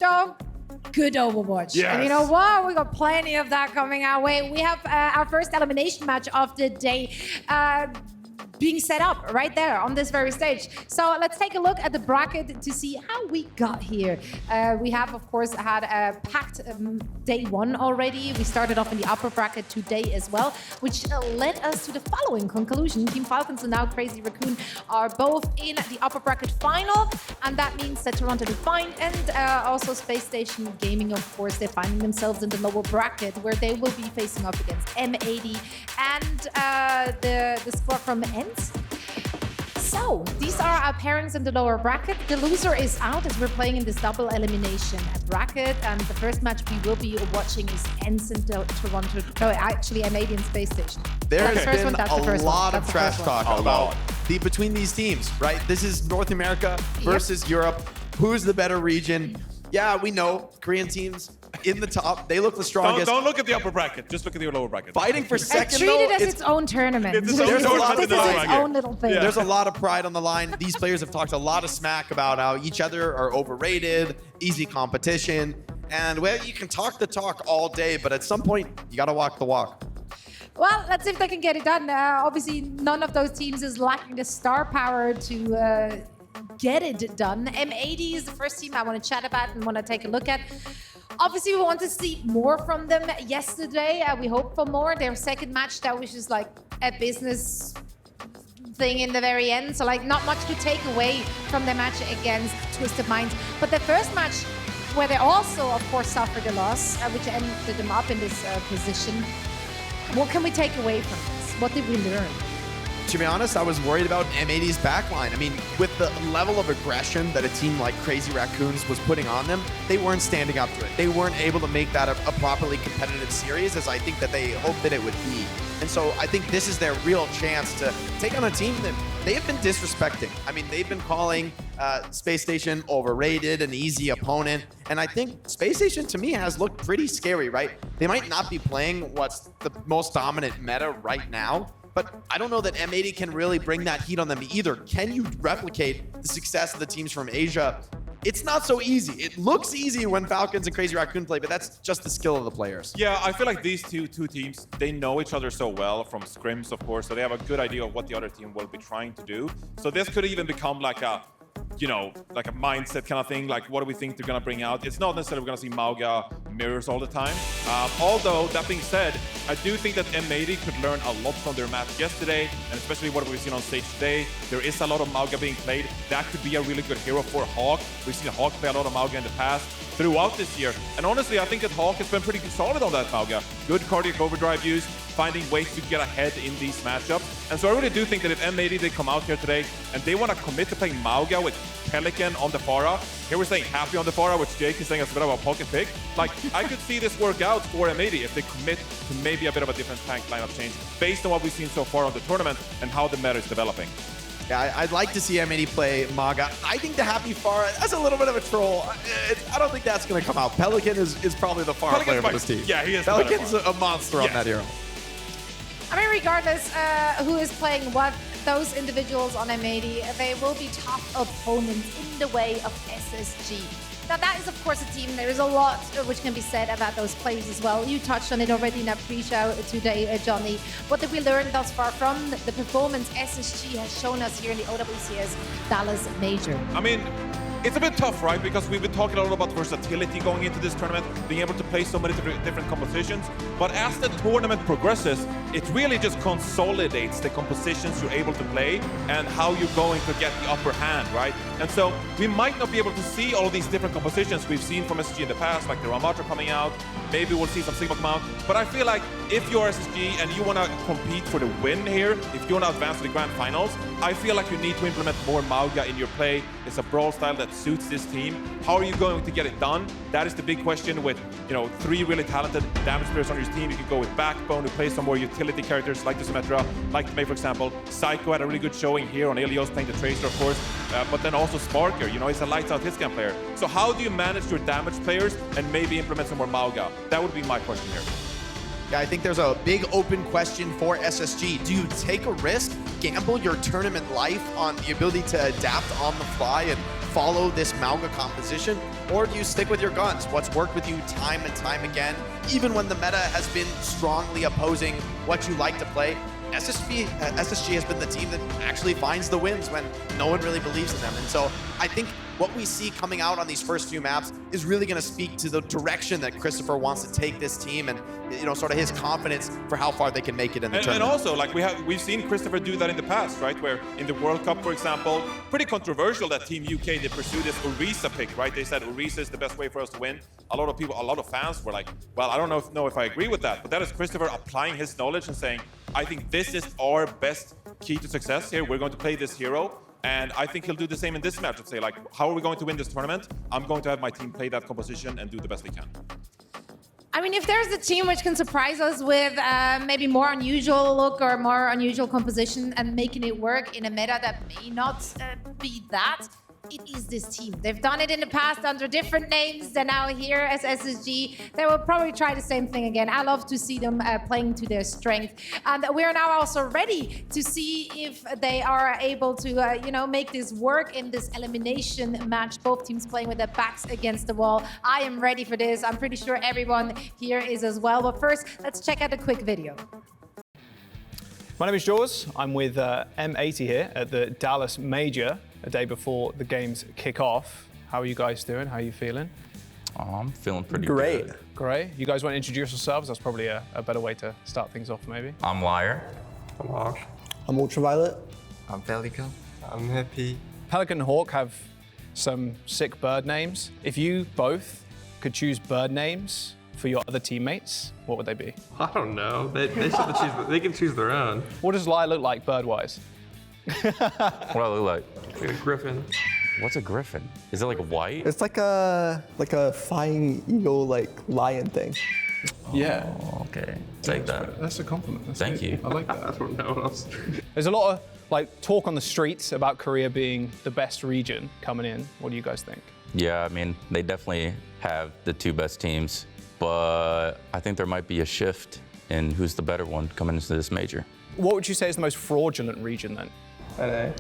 So, good Overwatch. Yes. And you know what? We got plenty of that coming our way. We have our first elimination match of the day being set up right there on this very stage. So let's take a look at the bracket to see how we got here. We have, of course, had a packed day one already. We started off in the upper bracket today as well, which led us to the following conclusion. Team Falcons and now Crazy Raccoon are both in the upper bracket final, and that means that Toronto Defined and also Space Station Gaming, of course, they're finding themselves in the lower bracket where they will be facing off against M80 and the squad from ENS. So, these are our pairings in the lower bracket. The loser is out as we're playing in this double elimination bracket. And the first match we will be watching is ENS and Toronto. No, actually, M80 and Space Station. There's been a lot of trash talk about between these teams, right? This is North America versus Europe. Who's the better region? Yeah, we know Korean teams in the top. They look the strongest. Don't look at the upper bracket. Just look at the lower bracket. Fighting for second, treat it though, as its own tournament. It's its This own is tournament. its own little thing. There's a lot of pride on the line. These players have talked a lot of smack about how each other are overrated, easy competition. And, well, you can talk the talk all day, but at some point, you got to walk the walk. Well, let's see if they can get it done. Obviously, none of those teams is lacking the star power to get it done. M80 is the first team I want to chat about and want to take a look at. Obviously, we want to see more from them yesterday. We hope for more. Their second match, that was just like a business thing in the very end. So, like, not much to take away from their match against Twisted Minds. But the first match, where they also, of course, suffered a loss, which ended them up in this position. What can we take away from this? What did we learn? To be honest, I was worried about M80's backline. I mean, with the level of aggression that a team like Crazy Raccoons was putting on them, they weren't standing up to it. They weren't able to make that a properly competitive series as I think that they hoped that it would be. And so I think this is their real chance to take on a team that they have been disrespecting. I mean, they've been calling Space Station overrated, an easy opponent. And I think Space Station, to me, has looked pretty scary, right? They might not be playing what's the most dominant meta right now, but I don't know that M80 can really bring that heat on them either. Can you replicate the success of the teams from Asia? It's not so easy. It looks easy when Falcons and Crazy Raccoon play, but that's just the skill of the players. Yeah, I feel like these two teams, they know each other so well from scrims, of course, so they have a good idea of what the other team will be trying to do. So this could even become like a, you know, like a mindset kind of thing, like what do we think they're gonna bring out? It's not necessarily we're gonna see Mauga mirrors all the time. Although, that being said, I do think that M80 could learn a lot from their match yesterday, and especially what we've seen on stage today. There is a lot of Mauga being played. That could be a really good hero for Hawk. We've seen Hawk play a lot of Mauga in the past, throughout this year. And honestly, I think that Hawk has been pretty solid on that Mauga. Good cardiac overdrive use, finding ways to get ahead in these matchups. And so I really do think that if M80 they come out here today and they want to commit to playing Mauga with Pelican on the Pharah, here we're saying Happy on the Pharah, which Jake is saying is a bit of a pocket pick. Like, I could see this work out for M80 if they commit to maybe a bit of a different tank lineup change based on what we've seen so far on the tournament and how the meta is developing. Yeah, I'd like to see M80 play Mauga. I think the Happy Pharah, that's a little bit of a troll. I don't think that's going to come out. Pelican is probably the Pharah player for this team. Yeah, he is. Pelican's a monster on that hero. I mean, regardless who is playing what, those individuals on M80, they will be tough opponents in the way of SSG. Now, that is, of course, a team. There is a lot which can be said about those players as well. You touched on it already in our pre-show today, Johnny. What did we learn thus far from the performance SSG has shown us here in the OWCS Dallas Major? I mean, it's a bit tough, right? Because we've been talking a lot about versatility going into this tournament, being able to play so many different compositions. But as the tournament progresses, it really just consolidates the compositions you're able to play and how you're going to get the upper hand, right? And so we might not be able to see all of these different compositions we've seen from SSG in the past, like the Ramatra coming out. Maybe we'll see some Sigma come out. But I feel like if you're SSG and you want to compete for the win here, if you want to advance to the grand finals, I feel like you need to implement more Mauga in your play. It's a brawl style that suits this team. How are you going to get it done? That is the big question with, you know, 3 really talented damage players on your team. You can go with Backbone to play some more utility characters like the Symmetra, like May, for example. Psycho had a really good showing here on Ilios playing the Tracer, of course, but then also Sparker, you know, he's a lights out hitscan player. So how do you manage your damage players and maybe implement some more Mauga? That would be my question here. Yeah, I think there's a big open question for SSG. Do you take a risk, gamble your tournament life on the ability to adapt on the fly and follow this Mauga composition? Or do you stick with your guns? What's worked with you time and time again? Even when the meta has been strongly opposing what you like to play, SSG has been the team that actually finds the wins when no one really believes in them. And so I think what we see coming out on these first few maps is really going to speak to the direction that Christopher wants to take this team and, you know, sort of his confidence for how far they can make it in the tournament. And also, like we've seen Christopher do that in the past, right? Where in the World Cup, for example, pretty controversial that Team UK, they pursued this Orisa pick, right? They said Orisa is the best way for us to win. A lot of fans were like, well, I don't know if I agree with that. But that is Christopher applying his knowledge and saying, I think this is our best key to success here. We're going to play this hero. And I think he'll do the same in this match and say, like, how are we going to win this tournament? I'm going to have my team play that composition and do the best they can. I mean, if there's a team which can surprise us with maybe more unusual look or more unusual composition and making it work in a meta that may not be that, it is this team. They've done it in the past under different names. They're now here as SSG. They will probably try the same thing again. I love to see them playing to their strength. And we are now also ready to see if they are able to, you know, make this work in this elimination match. Both teams playing with their backs against the wall. I am ready for this. I'm pretty sure everyone here is as well. But first, let's check out a quick video. My name is Jaws. I'm with M80 here at the Dallas Major, a day before the games kick off. How are you guys doing? How are you feeling? Oh, I'm feeling pretty Great. good. Great. You guys want to introduce yourselves? That's probably a better way to start things off, maybe. I'm Liar. I'm Harsh. I'm Ultraviolet. I'm Pelican. I'm Happy. Pelican and Hawk have some sick bird names. If you both could choose bird names for your other teammates, what would they be? I don't know. They should choose. They can choose their own. What does Liar look like bird-wise? What do I look like? Like a griffin. What's a griffin? Is it like white? It's like a flying eagle, like lion thing. Yeah. Oh, okay. Take that. That's a compliment. That's Thank you. I like I that. don't know what else. There's a lot of like talk on the streets about Korea being the best region coming in. What do you guys think? Yeah, I mean, they definitely have the two best teams, but I think there might be a shift in who's the better one coming into this major. What would you say is the most fraudulent region then? NA.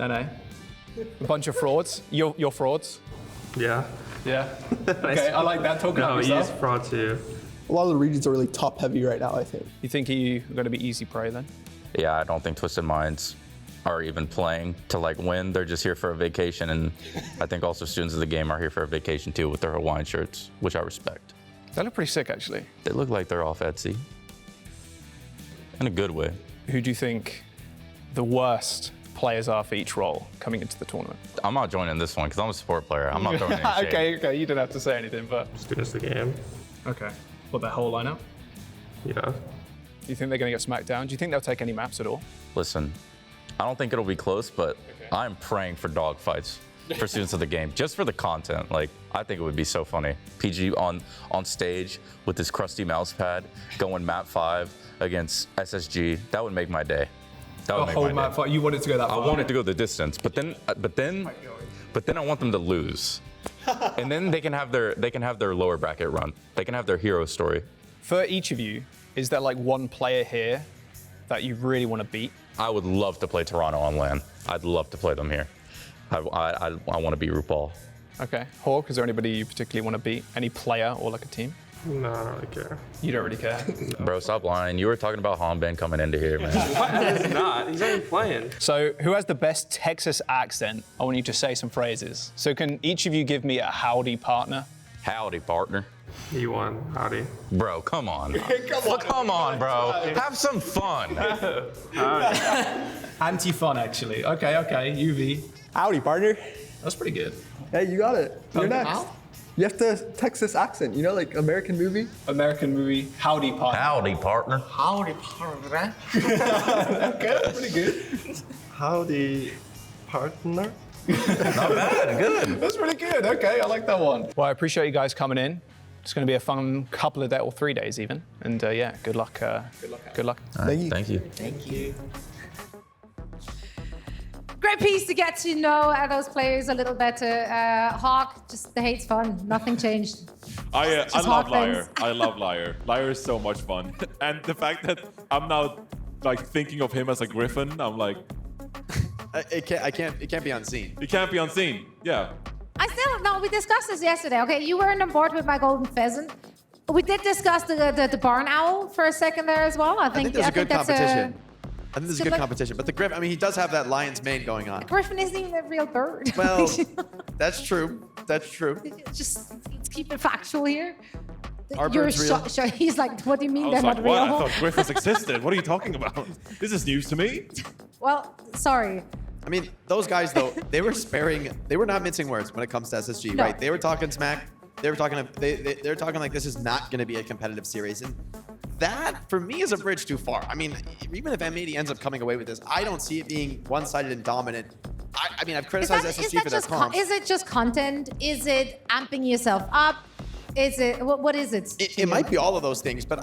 NA? A bunch of frauds? You're frauds? Yeah. Yeah. Okay, I like that. Talk No, about he's yourself. fraud too. A lot of the regions are really top heavy right now, I think. You think you're going to be easy prey then? Yeah, I don't think Twisted Minds are even playing to like win. They're just here for a vacation, and I think also students of the game are here for a vacation too with their Hawaiian shirts, which I respect. They look pretty sick actually. They look like they're off Etsy. In a good way. Who do you think the worst players are for each role coming into the tournament? I'm not joining this one because I'm a support player. I'm not throwing any shade. Okay, you don't have to say anything, but Students of the game. okay. What, their whole lineup? Yeah. Do you think they're going to get smacked down? Do you think they'll take any maps at all? Listen, I don't think it'll be close, but I'm praying for dogfights for students of the game, just for the content. Like, I think it would be so funny. PG on stage with this crusty mouse pad going map 5 against SSG. That would make my day. That would make my day. map fight. You want it to go that I want it to go the distance, but then I want them to lose. And then they can have their lower bracket run. They can have their hero story. For each of you, is there like one player here that you really want to beat? I would love to play Toronto on LAN. I'd love to play them here. I want to beat RuPaul. Okay. Hawk, is there anybody you particularly want to beat? Any player or like a team? No, I don't really care. You don't really care. Bro, stop lying. You were talking about Hanbin coming into here, man. He's not. He's not even playing. So who has the best Texas accent? I want you to say some phrases. So can each of you give me a howdy partner? Howdy, partner. He won. Howdy. Bro, come on. Come on, bro. Have some fun. Anti-fun, actually. Okay, UV. Howdy, partner. That's pretty good. Hey, you got it. You're Okay. next. You have the Texas accent, you know, like American movie. American movie, howdy partner. Howdy, partner. Okay, that's pretty good. Howdy, partner. Not bad. Good. That's pretty good. Okay, I like that one. Well, I appreciate you guys coming in. It's going to be a fun couple of days, or 3 days even. And yeah, good luck. Good luck. All right, Thank you. Thank you. Great piece to get to know those players a little better. Hawk, just the hate's fun. Nothing changed. I Just love Hawk Liar. fans. I love Liar. Liar is so much fun. And the fact that I'm now like thinking of him as a griffin, I'm like, It can't be unseen. it can't be unseen. Yeah. We discussed this yesterday. Okay, you weren't on board with my golden pheasant. We did discuss the barn owl for a second there as well. I think there's a good that's competition. I think this is a good Like- competition. But the Griffin, I mean, he does have that lion's mane going on. Griffin isn't even a real bird. Well, that's true. That's true. Just let's keep it factual here. Are birds real? He's like, what do you mean I they're was like, not what? I real? thought Griffiths existed. What are you talking about? This is news to me. Well, sorry. I mean, those guys, though, they were not mincing words when it comes to SSG, No. right? They were talking smack. They were talking like this is not going to be a competitive series. And that, for me, is a bridge too far. I mean, even if M80 ends up coming away with this, I don't see it being one-sided and dominant. I mean, I've criticized SSG for their comps. Is it just content? Is it amping yourself up? Is it, what is it? It might be all of those things, but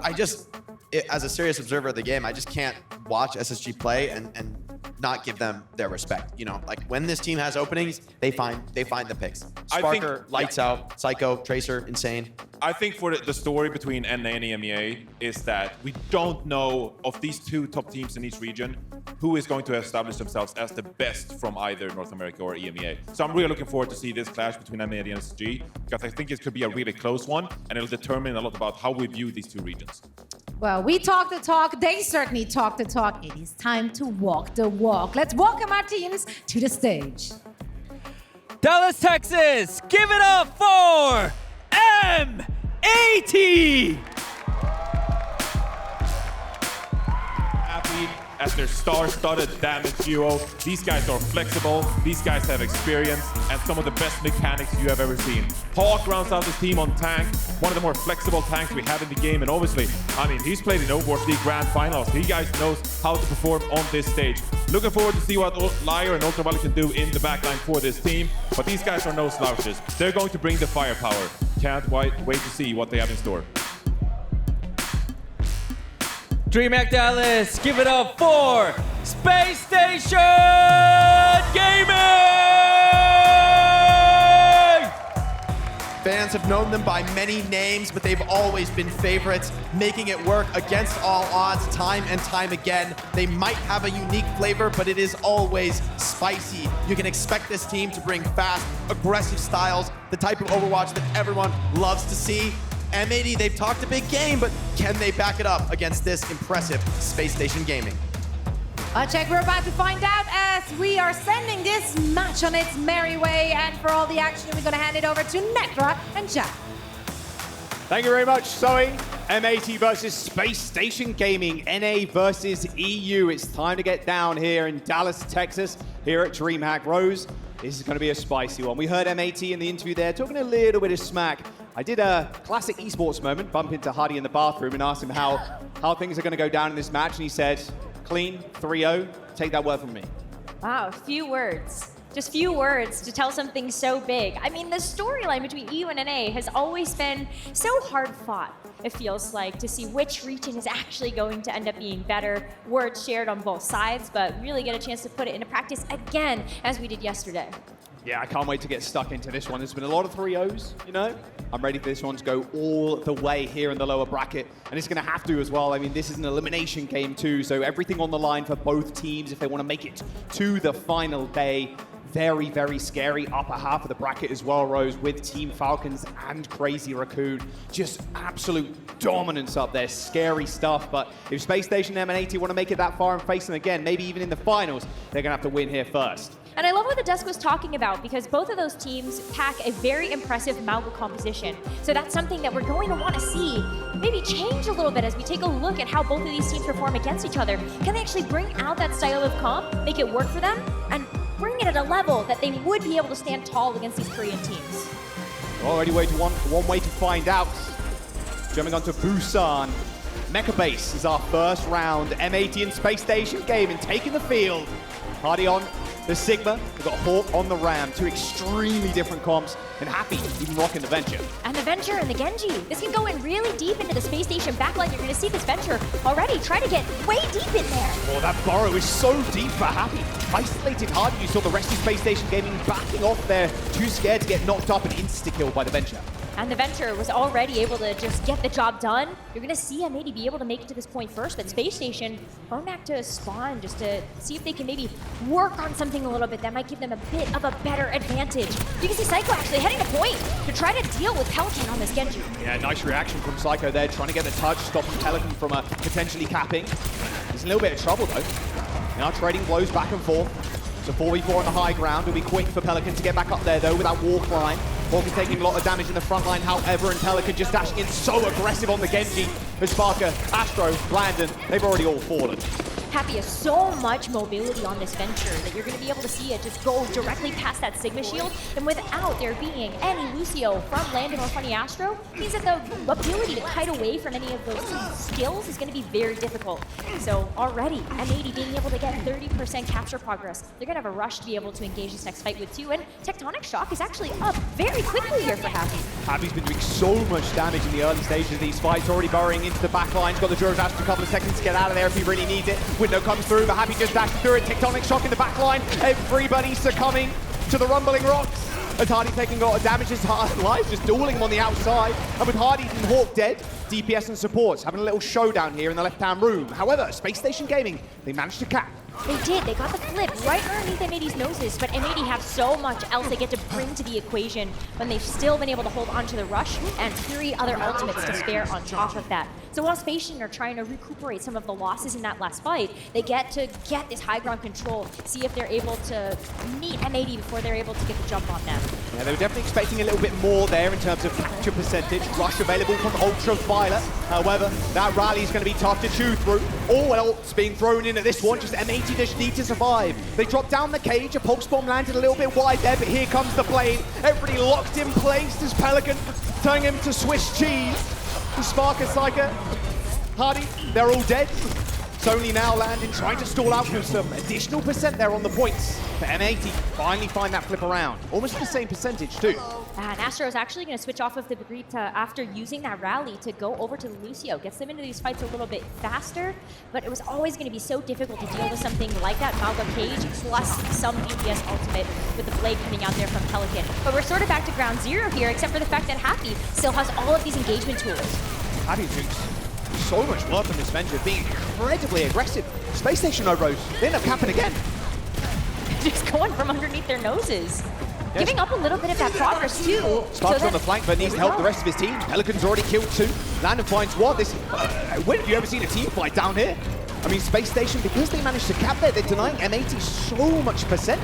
as a serious observer of the game, I just can't watch SSG play and not give them their respect. You know, like when this team has openings, they find the picks. Sparker, lights out, Psycho, Tracer, insane. I think for the story between NA and EMEA is that we don't know of these two top teams in each region who is going to establish themselves as the best from either North America or EMEA. So I'm really looking forward to see this clash between NA and SSG because I think it could be a really close one and it'll determine a lot about how we view these two regions. Well, we talk the talk. They certainly talk the talk. It is time to walk the walk. Let's welcome our teams to the stage. Dallas, Texas, give it up for M80! Happy as their star-studded damage duo. These guys are flexible, these guys have experience, and some of the best mechanics you have ever seen. Hawk rounds out his team on tank, one of the more flexible tanks we have in the game, and obviously, I mean, he's played in Overwatch League Grand Finals. He guys knows how to perform on this stage. Looking forward to see what Liar and Ultraviolet can do in the backline for this team, but these guys are no slouches. They're going to bring the firepower. Can't wait to see what they have in store. DreamHack Dallas, give it up for Space Station Gaming! Fans have known them by many names, but they've always been favorites, making it work against all odds time and time again. They might have a unique flavor, but it is always spicy. You can expect this team to bring fast, aggressive styles, the type of Overwatch that everyone loves to see. M80, they've talked a big game, but can they back it up against this impressive Space Station Gaming? Check, we're about to find out as we are sending this match on its merry way. And for all the action, we're going to hand it over to Netra and Jack. Thank you very much, Zoe. M80 versus Space Station Gaming, NA versus EU. It's time to get down here in Dallas, Texas, here at DreamHack Rose. This is going to be a spicy one. We heard M80 in the interview there talking a little bit of smack. I did a classic esports moment, bump into Hardy in the bathroom and asked him how things are going to go down in this match, and he said, clean, 3-0, take that word from me. Wow, few words. Just few words to tell something so big. I mean, the storyline between EU and NA has always been so hard fought, it feels like, to see which region is actually going to end up being better. Words shared on both sides, but really get a chance to put it into practice again, as we did yesterday. Yeah, I can't wait to get stuck into this one. There's been a lot of 3-0s, you know? I'm ready for this one to go all the way here in the lower bracket, and it's going to have to as well. I mean, this is an elimination game too, so everything on the line for both teams if they want to make it to the final day. Very, very scary upper half of the bracket as well, Rose, with Team Falcons and Crazy Raccoon. Just absolute dominance up there, scary stuff. But if Space Station M80 want to make it that far and face them again, maybe even in the finals, they're going to have to win here first. And I love what the desk was talking about, because both of those teams pack a very impressive Malga composition. So that's something that we're going to want to see maybe change a little bit as we take a look at how both of these teams perform against each other. Can they actually bring out that style of comp, make it work for them, and bring it at a level that they would be able to stand tall against these Korean teams? Already one way to find out. Jumping onto Busan. Mecha Base is our first round. M80 and Space Station Gaming taking the field. Hardy on the Sigma, we've got Hawk on the Ram, two extremely different comps, and Happy even rocking the Venture. And the Venture and the Genji. This can go in really deep into the Space Station backline. You're going to see this Venture already try to get way deep in there. Oh, that burrow is so deep for Happy. Isolated Hardy, you saw the rest of Space Station Gaming backing off there, too scared to get knocked up and insta-killed by the Venture. And the Venture was already able to just get the job done. You're going to see M80 be able to make it to this point first, but Space Station going back to spawn just to see if they can maybe work on something a little bit that might give them a bit of a better advantage. You can see Psycho actually heading to point to try to deal with Pelican on this Genji. Yeah, nice reaction from Psycho there, trying to get the touch, stopping Pelican from potentially capping. He's in a little bit of trouble though. Now trading blows back and forth. It's a 4v4 on the high ground. It'll be quick for Pelican to get back up there though with that wall climb. Hawk is taking a lot of damage in the front line, however, and Pelican just dashing in so aggressive on the Genji. With Sparker, Astro, Landon, they've already all fallen. Happy has so much mobility on this Venture that you're going to be able to see it just go directly past that Sigma shield, and without there being any Lucio from Landon or Funny Astro, means that the ability to kite away from any of those skills is going to be very difficult. So already, M80 being able to get 30% capture progress, they're going to have a rush to be able to engage this next fight with 2, and Tectonic Shock is actually up very quickly here for Happy. Happy's been doing so much damage in the early stages of these fights, already burrowing into the back line. He's got the Jurors Dash for a couple of seconds to get out of there if he really needs it. Window comes through, but Happy just dashed through it. Tectonic Shock in the back line. Everybody succumbing to the rumbling rocks. As Hardy taking a lot of damage, his life just dueling him on the outside. And with Hardy and Hawk dead, DPS and supports having a little showdown here in the left-hand room. However, Space Station Gaming, they managed to cap. They did. They got the flip right underneath M80's noses, but M80 have so much else they get to bring to the equation when they've still been able to hold on to the rush and 3 other ultimates to spare on top of that. So while Space Station are trying to recuperate some of the losses in that last fight, they get to get this high ground control, see if they're able to meet M80 before they're able to get the jump on them. Yeah, they were definitely expecting a little bit more there in terms of capture percentage. Rush available from Ultraviolet. However, that rally is going to be tough to chew through. All else being thrown in at this one, just M80 just need to survive. They drop down the cage, a pulse bomb landed a little bit wide there, but here comes the blade. Everybody locked in place as Pelican, turning him to Swiss cheese. Sparker, Psyker, Hardy, they're all dead. It's only now Landon trying to stall out with some additional percent there on the points. For M80, finally find that flip around. Almost the same percentage too. And Astro is actually going to switch off of the Brita after using that rally to go over to the Lucio. Gets them into these fights a little bit faster, but it was always going to be so difficult to deal with something like that Malga Cage plus some DPS ultimate with the blade coming out there from Pelican. But we're sort of back to ground zero here, except for the fact that Happy still has all of these engagement tools. Happy Dukes. So much work on this Venture, being incredibly aggressive. Space Station no rose. They end up capping again. Just going from underneath their noses. Yes. Giving up a little bit of that progress too. Sparks on the flank, but needs to help the rest of his team. Pelican's already killed 2. Landon finds 1. This, when have you ever seen a team fight down here? I mean, Space Station, because they managed to cap there, they're denying M80 so much percent.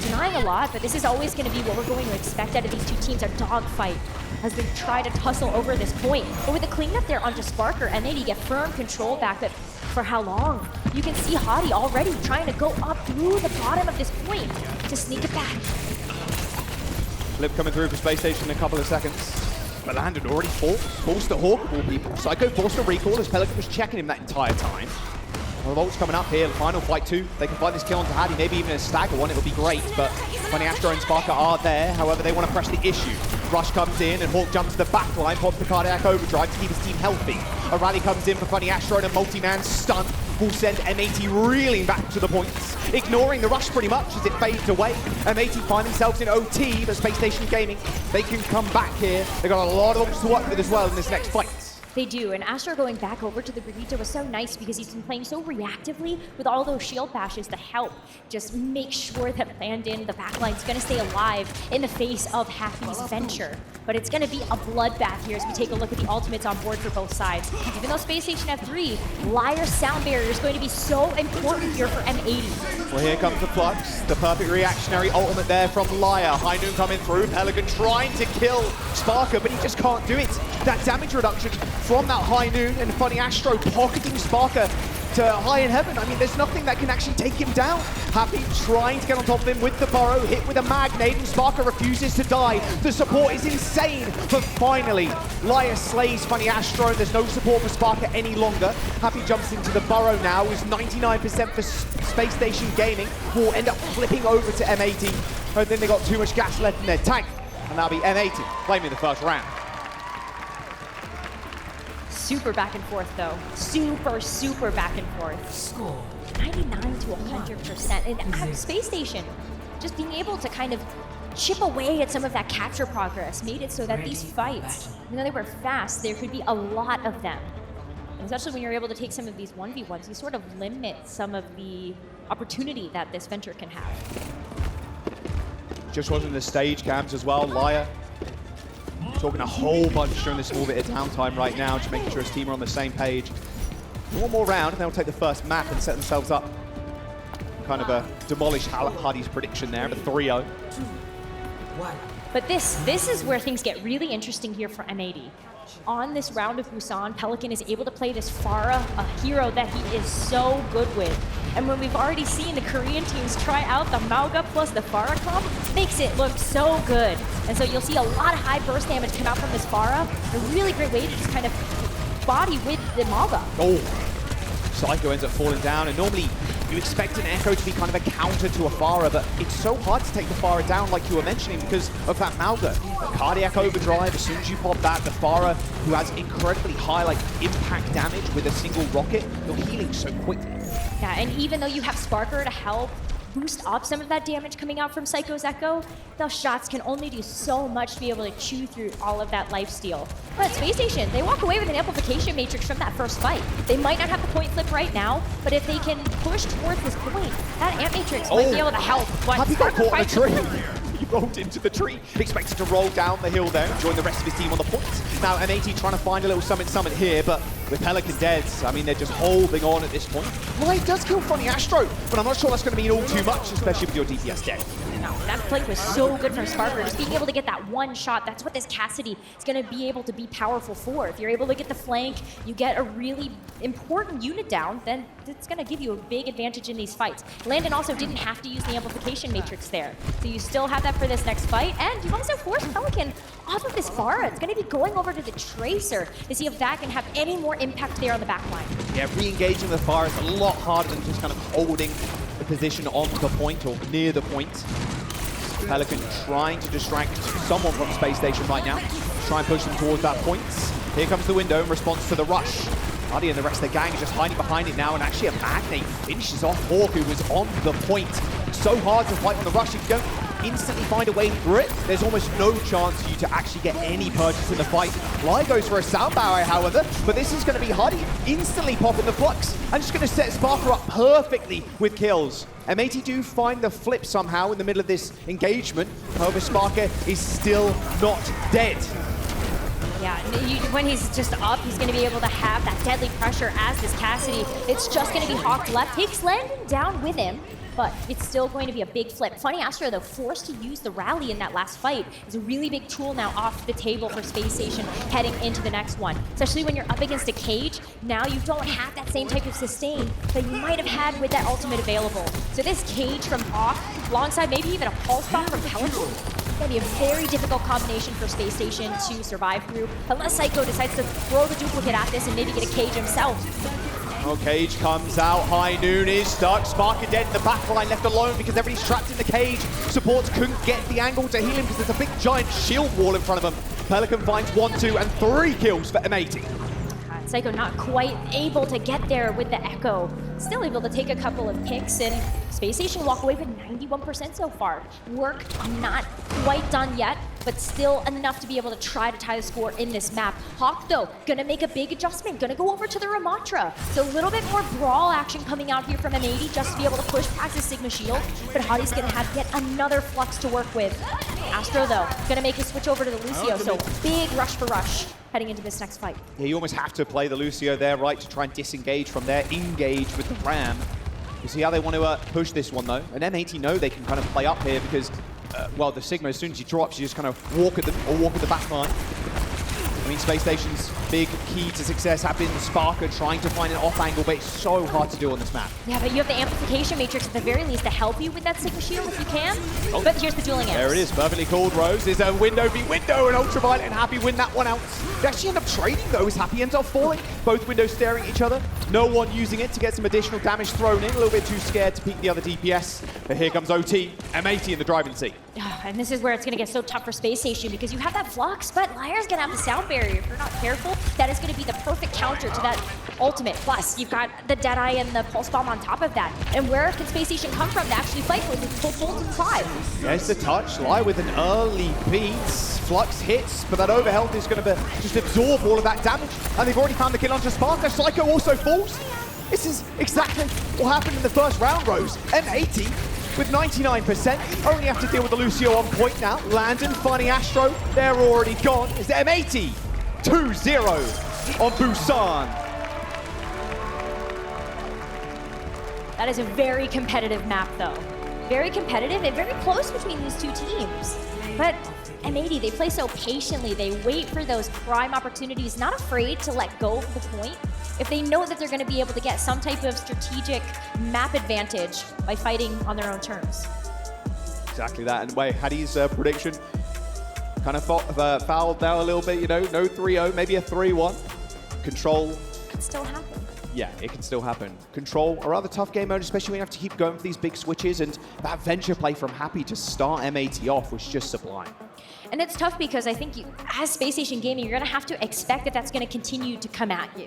Denying a lot, but this is always going to be what we're going to expect out of these two teams, a dogfight as they try to tussle over this point. But with the cleanup there onto Sparker, M80 get firm control back, but for how long? You can see Hadi already trying to go up through the bottom of this point to sneak it back. Flip coming through for Space Station in a couple of seconds. But Landon already forced the Hawk of all people. Psycho forced a recall as Pelican was checking him that entire time. Revolt's coming up here, final fight 2. They can find this kill onto Hadi, maybe even a stagger one, it would be great, but Funny Astro and Sparker are there. However, they want to press the issue. Rush comes in and Hawk jumps to the back line, pops the cardiac overdrive to keep his team healthy. A rally comes in for Funny Astro and a multi-man stun will send M80 reeling back to the points, ignoring the rush pretty much as it fades away. M80 find themselves in OT, but Space Station Gaming, they can come back here. They've got a lot of options to work with as well in this next fight. They do, and Astro going back over to the Brigitte was so nice because he's been playing so reactively with all those shield bashes to help just make sure that Landon, the backline's gonna stay alive in the face of Happy's Venture. But it's gonna be a bloodbath here as we take a look at the ultimates on board for both sides. Even though Space Station have 3, Liar's sound barrier is going to be so important here for M80. Well, here comes the Flux, the perfect reactionary ultimate there from Liar. High Noon coming through, Pelican trying to kill Sparker, but he just can't do it. That damage reduction from that High Noon and Funny Astro pocketing Sparker to high in heaven. I mean, there's nothing that can actually take him down. Happy trying to get on top of him with the burrow, hit with a magnate, and Sparker refuses to die. The support is insane, but finally, Liar slays Funny Astro. There's no support for Sparker any longer. Happy jumps into the burrow now, is 99% for Space Station Gaming, will end up flipping over to M80. I think they got too much gas left in their tank, and that'll be M80 claiming the first round. Super back and forth though. Super back and forth. Score 99 to 100%. And Space Station just being able to kind of chip away at some of that capture progress, made it so that these fights, even though they were fast, there could be a lot of them. And especially when you're able to take some of these 1v1s, you sort of limit some of the opportunity that this venture can have. Just watching the stage cams as well, Liar talking a whole bunch during this small bit of downtime right now, just making sure his team are on the same page. One more round and they'll take the first map and set themselves up. Kind of a demolish Hardy's prediction there, but 3-0. But this is where things get really interesting here for M80. On this round of Busan, Pelican is able to play this Pharah, a hero that he is so good with. And when we've already seen the Korean teams try out the Mauga plus the Pharah comp, makes it look so good. And so you'll see a lot of high burst damage come out from this Pharah. A really great way to just kind of body with the Mauga. Oh, Psycho ends up falling down, and normally you expect an Echo to be kind of a counter to a Pharah, but it's so hard to take the Pharah down like you were mentioning because of that Mauga. Cardiac overdrive, as soon as you pop that, the Pharah, who has incredibly high impact damage with a single rocket, you're healing so quickly. Yeah, and even though you have Sparker to help boost up some of that damage coming out from Psycho's Echo, those shots can only do so much to be able to chew through all of that lifesteal. But Space Station, they walk away with an amplification matrix from that first fight. They might not have the point flip right now, but if they can push towards this point, that amp matrix might be able to help. Happy got caught in a tree. He rolled into the tree, expected to roll down the hill there, join the rest of his team on the points. Now M80 trying to find a little summit here, but with Pelican dead, I mean, they're just holding on at this point. Well, he does kill Funny Astro, but I'm not sure that's going to mean all too much, especially with your DPS dead. No, that flank was so good from Sparker. Just being able to get that one shot, that's what this Cassidy is going to be able to be powerful for. If you're able to get the flank, you get a really important unit down, then it's going to give you a big advantage in these fights. Landon also didn't have to use the amplification matrix there. So you still have that for this next fight, and you've also forced Pelican off of this Pharah. It's going to be going over to the Tracer to see if that can have any more impact there on the back line. Yeah, re-engaging the Pharah is a lot harder than just kind of holding the position on the point or near the point. Pelican trying to distract someone from Space Station right now. Try and push them towards that point. Here comes the window in response to the rush. Hardy and the rest of the gang are just hiding behind it now, and actually a Magnate finishes off Hawk, who was on the point. So hard to fight on the rush. If you don't instantly find a way through it, there's almost no chance for you to actually get any purchase in the fight. Lai goes for a sound barrier, however, but this is going to be Hardy instantly popping the flux and just going to set Sparker up perfectly with kills. M80 do find the flip somehow in the middle of this engagement. However, Sparker is still not dead. Yeah, when he's just up, he's going to be able to have that deadly pressure as this Cassidy. It's just going to be Hawk left. Takes Landon down with him, but it's still going to be a big flip. Funny Astro, though, forced to use the rally in that last fight, is a really big tool now off the table for Space Station heading into the next one. Especially when you're up against a cage, now you don't have that same type of sustain that you might have had with that ultimate available. So this cage from Hawk, alongside maybe even a pulse bomb from Pelican, going to be a very difficult combination for Space Station to survive through, unless Psycho decides to throw the duplicate at this and maybe get a cage himself. Oh, Cage comes out, High Noon is stuck, Sparker dead in the back line, left alone because everybody's trapped in the cage. Supports couldn't get the angle to heal him because there's a big giant shield wall in front of him. Pelican finds 1, 2, and 3 kills for M80. Psycho not quite able to get there with the Echo. Still able to take a couple of picks, and Space Station walk away with 91% so far. Work not quite done yet, but still enough to be able to try to tie the score in this map. Hawk, though, gonna make a big adjustment, gonna go over to the Ramatra. So a little bit more brawl action coming out here from M80 just to be able to push past the Sigma Shield, but Hardy's gonna have yet another flux to work with. Astro, though, gonna make a switch over to the Lucio, so big rush for rush heading into this next fight. Yeah, you almost have to play the Lucio there, right, to try and disengage from there, engage with the Ram. You see how they want to push this one, though. And M80 know they can kind of play up here because, well, the Sigma, as soon as he drops, you just kind of walk at them or walk at the back line. I mean, Space Station's big key to success have been the Sparker trying to find an off angle, but it's so hard to do on this map. Yeah, but you have the amplification matrix at the very least to help you with that Sigma Shield if you can. Oh. But here's the dueling amps. There it is, perfectly called, Rose. There's a window v window, and Ultraviolet and Happy win that one out. They actually end up trading, though, as Happy ends up falling. Both windows staring at each other. No one using it to get some additional damage thrown in. A little bit too scared to peek the other DPS. But here comes OT, M80 in the driving seat. And this is where it's going to get so tough for Space Station because you have that flux, but Liar's going to have the sound barrier. If you're not careful, that is going to be the perfect counter to that ultimate. Plus, you've got the Deadeye and the Pulse Bomb on top of that. And where can Space Station come from to actually fight with the full inside? There's the touch. Lie with an early beat. Flux hits, but that overhealth is going to just absorb all of that damage. And they've already found the kill onto Sparker. Psycho also falls. This is exactly what happened in the first round, Rose. M80 with 99%. Only have to deal with the Lucio on point now. Landon finding Astro. They're already gone. It's M80 2-0 on Busan. That is a very competitive map, though. Very competitive and very close between these two teams. But M80, they play so patiently. They wait for those prime opportunities, not afraid to let go of the point if they know that they're going to be able to get some type of strategic map advantage by fighting on their own terms. Exactly that. And wait, Hattie's prediction kind of fouled now a little bit, you know, no 3-0, maybe a 3-1. Control. Could still happen. Yeah, it can still happen. Control, a rather tough game mode, especially when you have to keep going for these big switches, and that venture play from Happy to start M80 off was just sublime. And it's tough because I think as Space Station Gaming, you're going to have to expect that that's going to continue to come at you.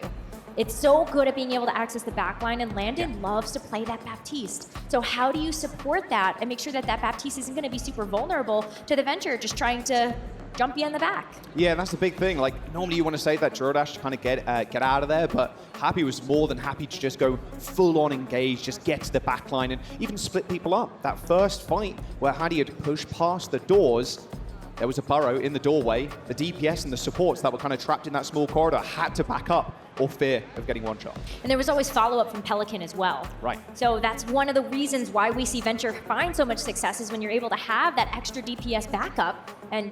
It's so good at being able to access the backline, and Landon loves to play that Baptiste. So how do you support that and make sure that that Baptiste isn't going to be super vulnerable to the Venture just trying to jump you in the back? Yeah, that's the big thing. Like, normally you want to save that Jordash to kind of get out of there, but Happy was more than happy to just go full-on engage, just get to the backline and even split people up. That first fight where Hattie had pushed past the doors, there was a burrow in the doorway. The DPS and the supports that were kind of trapped in that small corridor had to back up or fear of getting one shot. And there was always follow-up from Pelican as well. Right. So that's one of the reasons why we see Venture find so much success is when you're able to have that extra DPS backup, and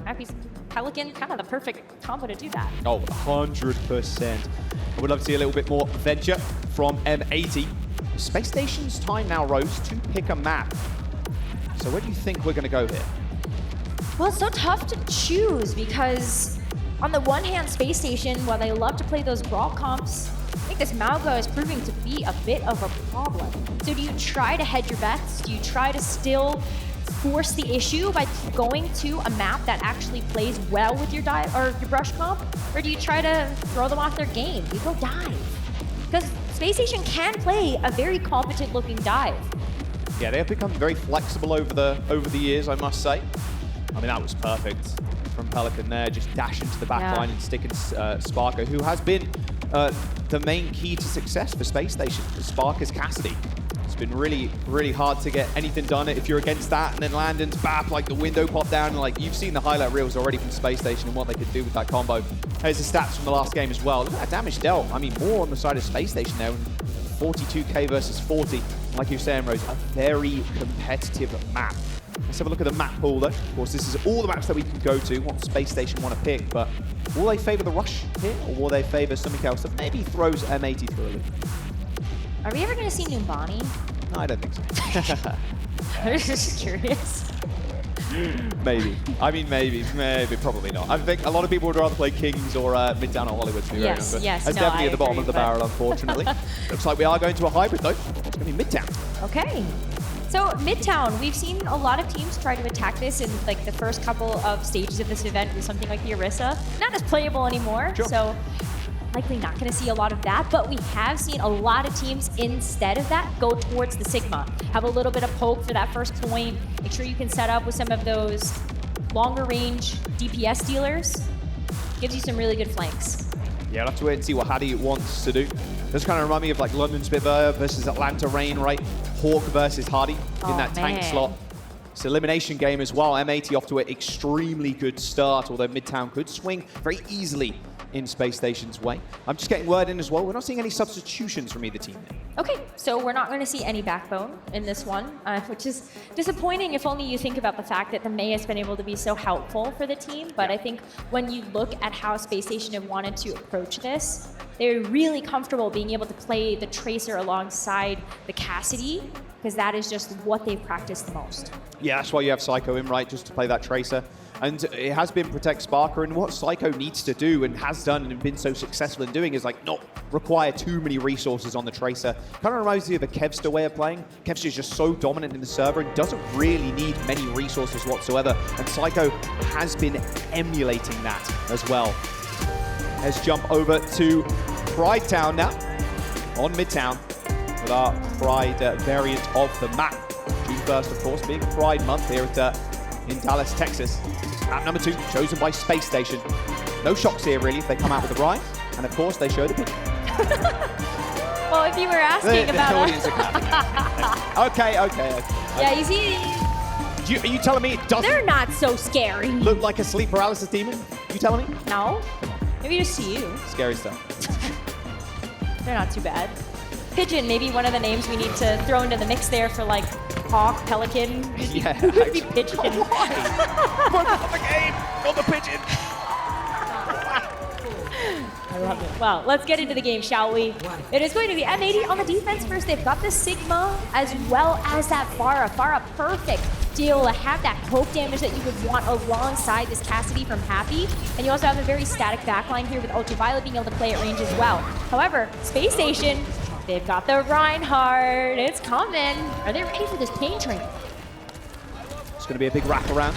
Happy's Pelican, kind of the perfect combo to do that. Oh, 100%. I would love to see a little bit more Venture from M80. Space Station's time now, Rose, to pick a map. So where do you think we're going to go here? Well, it's so tough to choose because on the one hand, Space Station, while they love to play those brawl comps, I think this Mauga is proving to be a bit of a problem. So do you try to hedge your bets? Do you try to still force the issue by going to a map that actually plays well with your dive or your brush comp? Or do you try to throw them off their game? You go dive. Because Space Station can play a very competent looking dive. Yeah, they have become very flexible over the years, I must say. I mean, that was perfect from Pelican there, just dash into the back line and stick in Sparker, who has been the main key to success for Space Station. Sparker's Cassidy. It's been really, really hard to get anything done if you're against that, and then Landon's bap, like the window popped down, and like you've seen the highlight reels already from Space Station and what they could do with that combo. Here's the stats from the last game as well. Look at that damage dealt. I mean, more on the side of Space Station there, 42k versus 40. Like you were saying, Rose, a very competitive map. Let's have a look at the map pool, though. Of course, this is all the maps that we can go to, what Space Station want to pick, but will they favor the rush here, or will they favor something else that maybe throws M80 through a loop? Are we ever going to see Numbani? No, I don't think so. I was just curious. Maybe. I mean, maybe, probably not. I think a lot of people would rather play Kings or Midtown or Hollywood, to be very honest. Yes, That's definitely at the bottom of the barrel, unfortunately. Looks like we are going to a hybrid, though. It's going to be Midtown. Okay. So Midtown, we've seen a lot of teams try to attack this in like the first couple of stages of this event with something like the Orisa. Not as playable anymore, so likely not going to see a lot of that, but we have seen a lot of teams instead of that go towards the Sigma. Have a little bit of poke for that first point. Make sure you can set up with some of those longer range DPS dealers. Gives you some really good flanks. Yeah, I'll have to wait and see what Hattie wants to do. This kind of remind me of like London Spitfire versus Atlanta Rain, right? Hawk versus Hardy in that tank slot. It's an elimination game as well. M80 off to an extremely good start, although Midtown could swing very easily in Space Station's way. I'm just getting word in as well. We're not seeing any substitutions from either team. Okay, so we're not going to see any backbone in this one, which is disappointing if only you think about the fact that the May has been able to be so helpful for the team. But I think when you look at how Space Station have wanted to approach this, they're really comfortable being able to play the Tracer alongside the Cassidy, because that is just what they've practiced the most. Yeah, that's why you have Psycho in, right, just to play that Tracer. And it has been protect Sparker, and what Psycho needs to do and has done and been so successful in doing is like not require too many resources on the Tracer. Kind of reminds me of a Kevster way of playing. Kevster is just so dominant in the server and doesn't really need many resources whatsoever, and Psycho has been emulating that as well. Let's jump over to Pride Town now, on Midtown, with our Pride variant of the map. June 1st, of course, being Pride Month here in Dallas, Texas. Map number 2, chosen by Space Station. No shocks here, really, if they come out with the ride. And, of course, they show the picture. Well, if you were asking about audience Okay. Yeah, you see, Are you telling me it doesn't they're not so scary. look like a sleep paralysis demon? You telling me? No, maybe just see you. Scary stuff. They're not too bad. Pigeon, maybe one of the names we need to throw into the mix there for like Hawk, Pelican. Yeah. Would be Pigeon. Focus on the game, not the pigeon. I love it. Well, let's get into the game, shall we? It is going to be M80 on the defense first. They've got the Sigma as well as that Pharah. Pharah, perfect to be able to have that poke damage that you would want alongside this Cassidy from Happy. And you also have a very static backline here with Ultraviolet being able to play at range as well. However, Space Station, they've got the Reinhardt. It's coming. Are they ready for this pain train? It's going to be a big wraparound.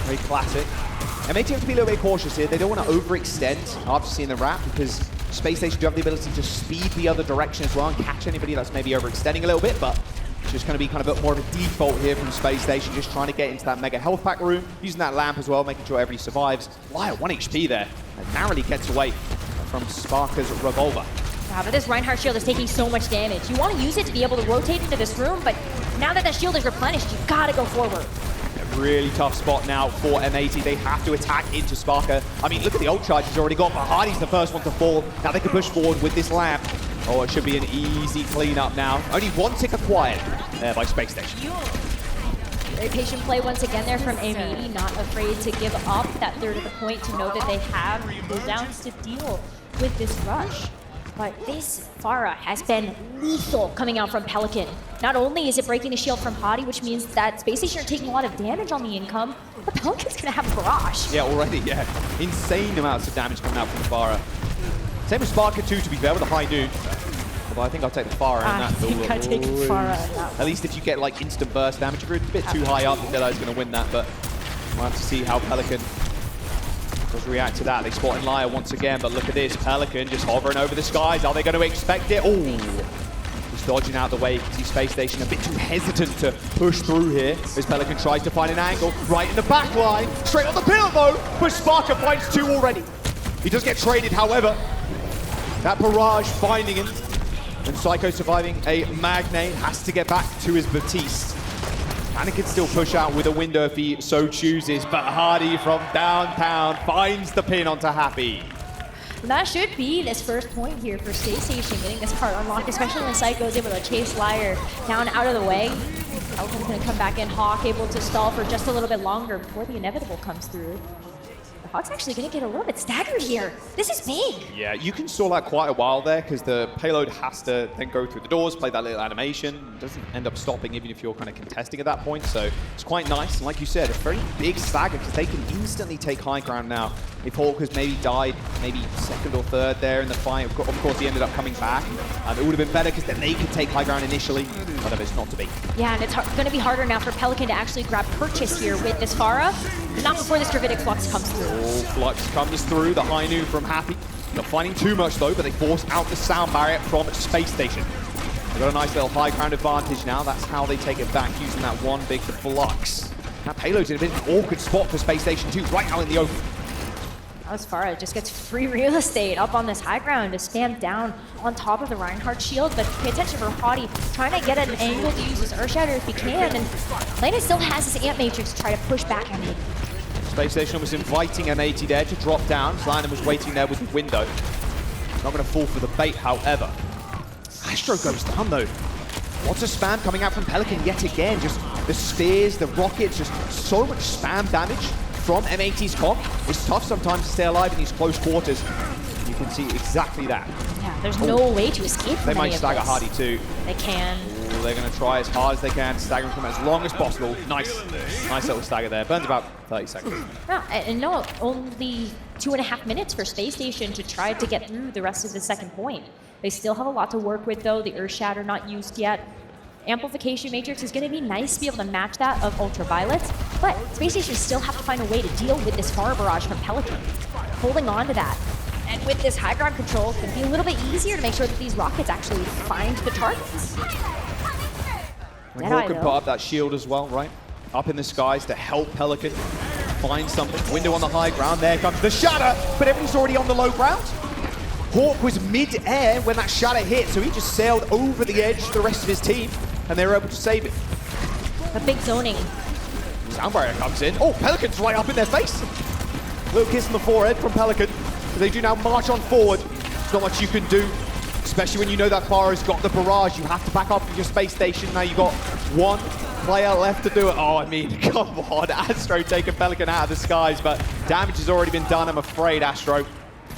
Very classic. M80 have to be a little bit cautious here. They don't want to overextend after seeing the wrap because Space Station do have the ability to speed the other direction as well and catch anybody that's maybe overextending a little bit, but it's just going to be kind of a bit more of a default here from Space Station, just trying to get into that mega health pack room, using that lamp as well, making sure everybody survives. Liar, 1 HP there, and narrowly gets away from Sparker's revolver. Yeah, but this Reinhardt shield is taking so much damage. You want to use it to be able to rotate into this room, but now that shield is replenished, you've got to go forward. Really tough spot now for M80. They have to attack into Sparker. I mean, look at the ult charge he's already got, but Hardy's the first one to fall. Now they can push forward with this lamp. Oh, it should be an easy cleanup now. Only 1 tick acquired there by Space Station. Very patient play once again there from M80, not afraid to give up that third of the point to know that they have cooldowns to deal with this rush. But this Pharah has been lethal coming out from Pelican. Not only is it breaking the shield from Hottie, which means that Space Station are taking a lot of damage on the income, but Pelican's gonna have Barrage. Yeah, already, yeah. Insane amounts of damage coming out from the Pharah. Same with Sparker too, to be fair, with the high noon. Although I think I'll take the Pharah in that. I think I take the Pharah in that. At least if you get like instant burst damage, if you're a bit too high up, Deadeye's gonna win that, but we'll have to see how Pelican does react to that. They spot in Liar once again, but look at this. Pelican just hovering over the skies. Are they going to expect it? Oh, just dodging out the way. You can see Space Station a bit too hesitant to push through here as Pelican tries to find an angle right in the back line. Straight on the pill though, but Sparker finds 2 already. He does get traded, however. That barrage finding him. And Psycho surviving a Magnate has to get back to his Batiste. And he can still push out with a window if he so chooses, but Hardy from downtown finds the pin onto Happy. And that should be this first point here for Space Station, getting this part unlocked, especially when Psycho is able to chase Liar down out of the way. Pelican's going to come back in, Hawk able to stall for just a little bit longer before the inevitable comes through. Hawk's actually going to get a little bit staggered here. This is big. Yeah, you can stall out quite a while there because the payload has to then go through the doors, play that little animation. It doesn't end up stopping even if you're kind of contesting at that point. So it's quite nice. And like you said, a very big stagger because they can instantly take high ground now. If Hawk has maybe died maybe 2nd or 3rd there in the fight, of course he ended up coming back. It would have been better because then they could take high ground initially, but it's not to be. Yeah, and it's going to be harder now for Pelican to actually grab purchase here with this Pharah. Not before this Dravidic Flux comes through. Oh, Flux comes through, the high noon from Happy. Not finding too much though, but they force out the sound barrier from Space Station. They've got a nice little high ground advantage now. That's how they take it back, using that one big Flux. That payload's in a bit of an awkward spot for Space Station too, right out in the open. As Pharah just gets free real estate up on this high ground to stand down on top of the Reinhardt shield, but pay attention for Hottie, trying to get an angle to use his Earthshatter if he can, and Lena still has his Ant Matrix to try to push back at him. Space Station was inviting M80 there to drop down. Lina was waiting there with the window. Not going to fall for the bait, however. Astro goes down though. Lots of spam coming out from Pelican yet again. Just the spears, the rockets, just so much spam damage from M80's comp. It's tough sometimes to stay alive in these close quarters. You can see exactly that. Yeah, there's no way to escape from They might any of stagger this. Hardy too. They can. Ooh, they're going to try as hard as they can to stagger him as long as possible. Nice little stagger there. Burns about 30 seconds. Yeah, and no, only 2.5 minutes for Space Station to try to get through the rest of the second point. They still have a lot to work with though. The Earthshatter not used yet. Amplification Matrix is going to be nice to be able to match that of Ultraviolet, but Space Station still have to find a way to deal with this Pharah barrage from Pelican. Holding on to that. And with this high ground control, it's going to be a little bit easier to make sure that these rockets actually find the targets. Hawk can put up that shield as well, right? Up in the skies to help Pelican find something. Window on the high ground, there comes the shatter, but everything's already on the low ground. Hawk was mid-air when that shatter hit, so he just sailed over the edge to the rest of his team, and they were able to save it. A big zoning. Sound barrier comes in. Oh, Pelican's right up in their face. Little kiss on the forehead from Pelican. They do now march on forward. There's not much you can do, especially when you know that Clara's got the barrage. You have to back up with your space station. Now you got one player left to do it. Oh, I mean, come on. Astro taking Pelican out of the skies, but damage has already been done, I'm afraid, Astro.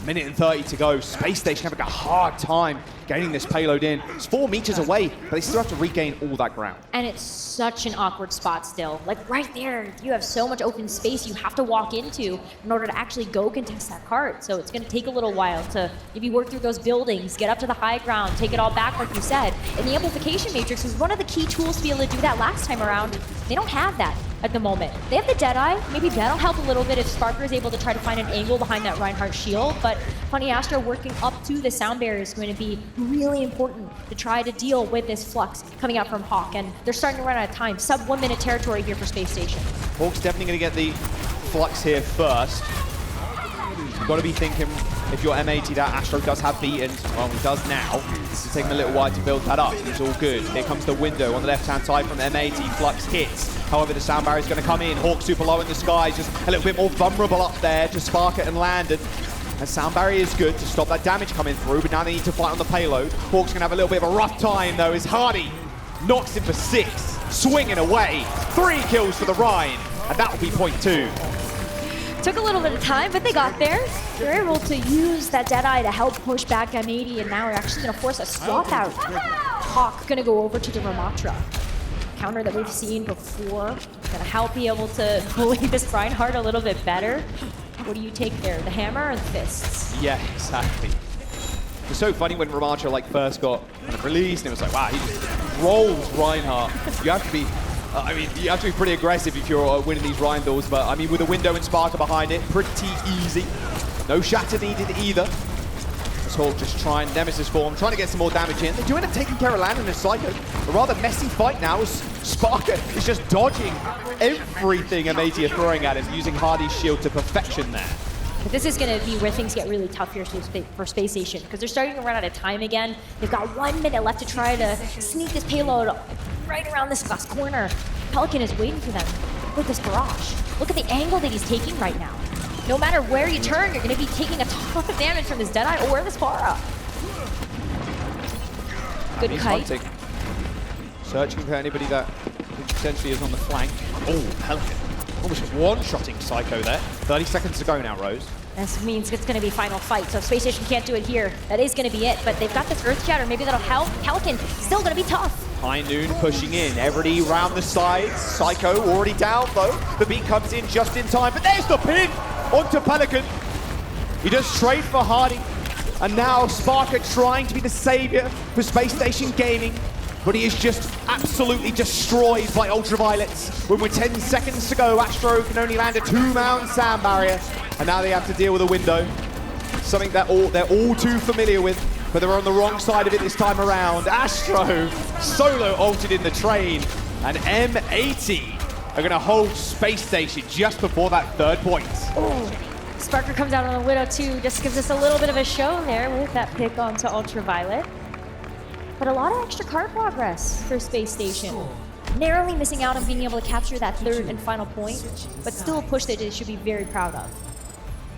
Minute and 30 to go. Space Station having a hard time getting this payload in. It's 4 meters away, but they still have to regain all that ground. And it's such an awkward spot still. Like right there, you have so much open space you have to walk into in order to actually go contest that cart. So it's going to take a little while to maybe work through those buildings, get up to the high ground, take it all back like you said. And the amplification matrix was one of the key tools to be able to do that last time around. They don't have that at the moment. They have the Deadeye. Maybe that'll help a little bit if Sparker is able to try to find an angle behind that Reinhardt shield. But Funny Astro working up to the sound barrier is going to be really important to try to deal with this flux coming out from Hawk. And they're starting to run out of time. Sub 1 minute territory here for Space Station. Hawk's definitely going to get the flux here first. You've got to be thinking, if you're M80 that Astro does have beaten, well, he does now. It's taking a little while to build that up. It's all good. Here comes the window on the left-hand side from M80. Flux hits. However, the sound barrier is going to come in. Hawk super low in the sky, just a little bit more vulnerable up there to spark it and land it. And sound barrier is good to stop that damage coming through, but now they need to fight on the payload. Hawk's going to have a little bit of a rough time, though, as Hardy knocks him for 6, swinging away. 3 kills for the Rhine, and that will be point 2. Took a little bit of time, but they got there. They're able to use that Deadeye to help push back M80, and now we're actually going to force a swap out. Hawk going to go over to the Ramatra. Counter that we've seen before. Going to help be able to bully this Reinhardt a little bit better. What do you take there, the hammer or the fists? Yeah, exactly. It's so funny when Ramatra first got kind of released, and it was like, wow, he just rolls Reinhardt. You have to be, you have to be pretty aggressive if you're winning these Rhindals, but I mean, with a window and Sparker behind it, pretty easy. No shatter needed either. This Hawk just trying Nemesis form, trying to get some more damage in. They do end up taking care of Landon and Psycho. A rather messy fight now as Sparker is just dodging everything M80 are throwing at him, using Hardy's shield to perfection there. But this is going to be where things get really tough here for Space Station, because they're starting to run out of time again. They've got 1 minute left to try to sneak this payload right around this glass corner. Pelican is waiting for them with this barrage. Look at the angle that he's taking right now. No matter where you turn, you're going to be taking a ton of damage from this Deadeye or this Pharah. Good kite. Hunting. Searching for anybody that potentially is on the flank. Oh, Pelican. Almost just one-shotting Psycho there. 30 seconds to go now, Rose. This means it's going to be final fight, so if Space Station can't do it here, that is going to be it. But they've got this Earth Shatter, maybe that'll help. Pelican still going to be tough. High Noon pushing in. Everybody round the sides. Psycho already down, though. The beat comes in just in time, but there's the pin onto Pelican. He does trade for Hardy. And now Sparker trying to be the savior for Space Station Gaming. But he is just absolutely destroyed by Ultraviolets. When we're 10 seconds to go, Astro can only land a 2-man sound barrier. And now they have to deal with a window. Something that they're all too familiar with, but they're on the wrong side of it this time around. Astro solo ulted in the train, and M80 are going to hold Space Station just before that 3rd point. Oh, Sparker comes out on the Widow too, just gives us a little bit of a show there with that pick onto Ultraviolet. But a lot of extra card progress for Space Station. Narrowly missing out on being able to capture that 3rd and final point, but still a push that they should be very proud of.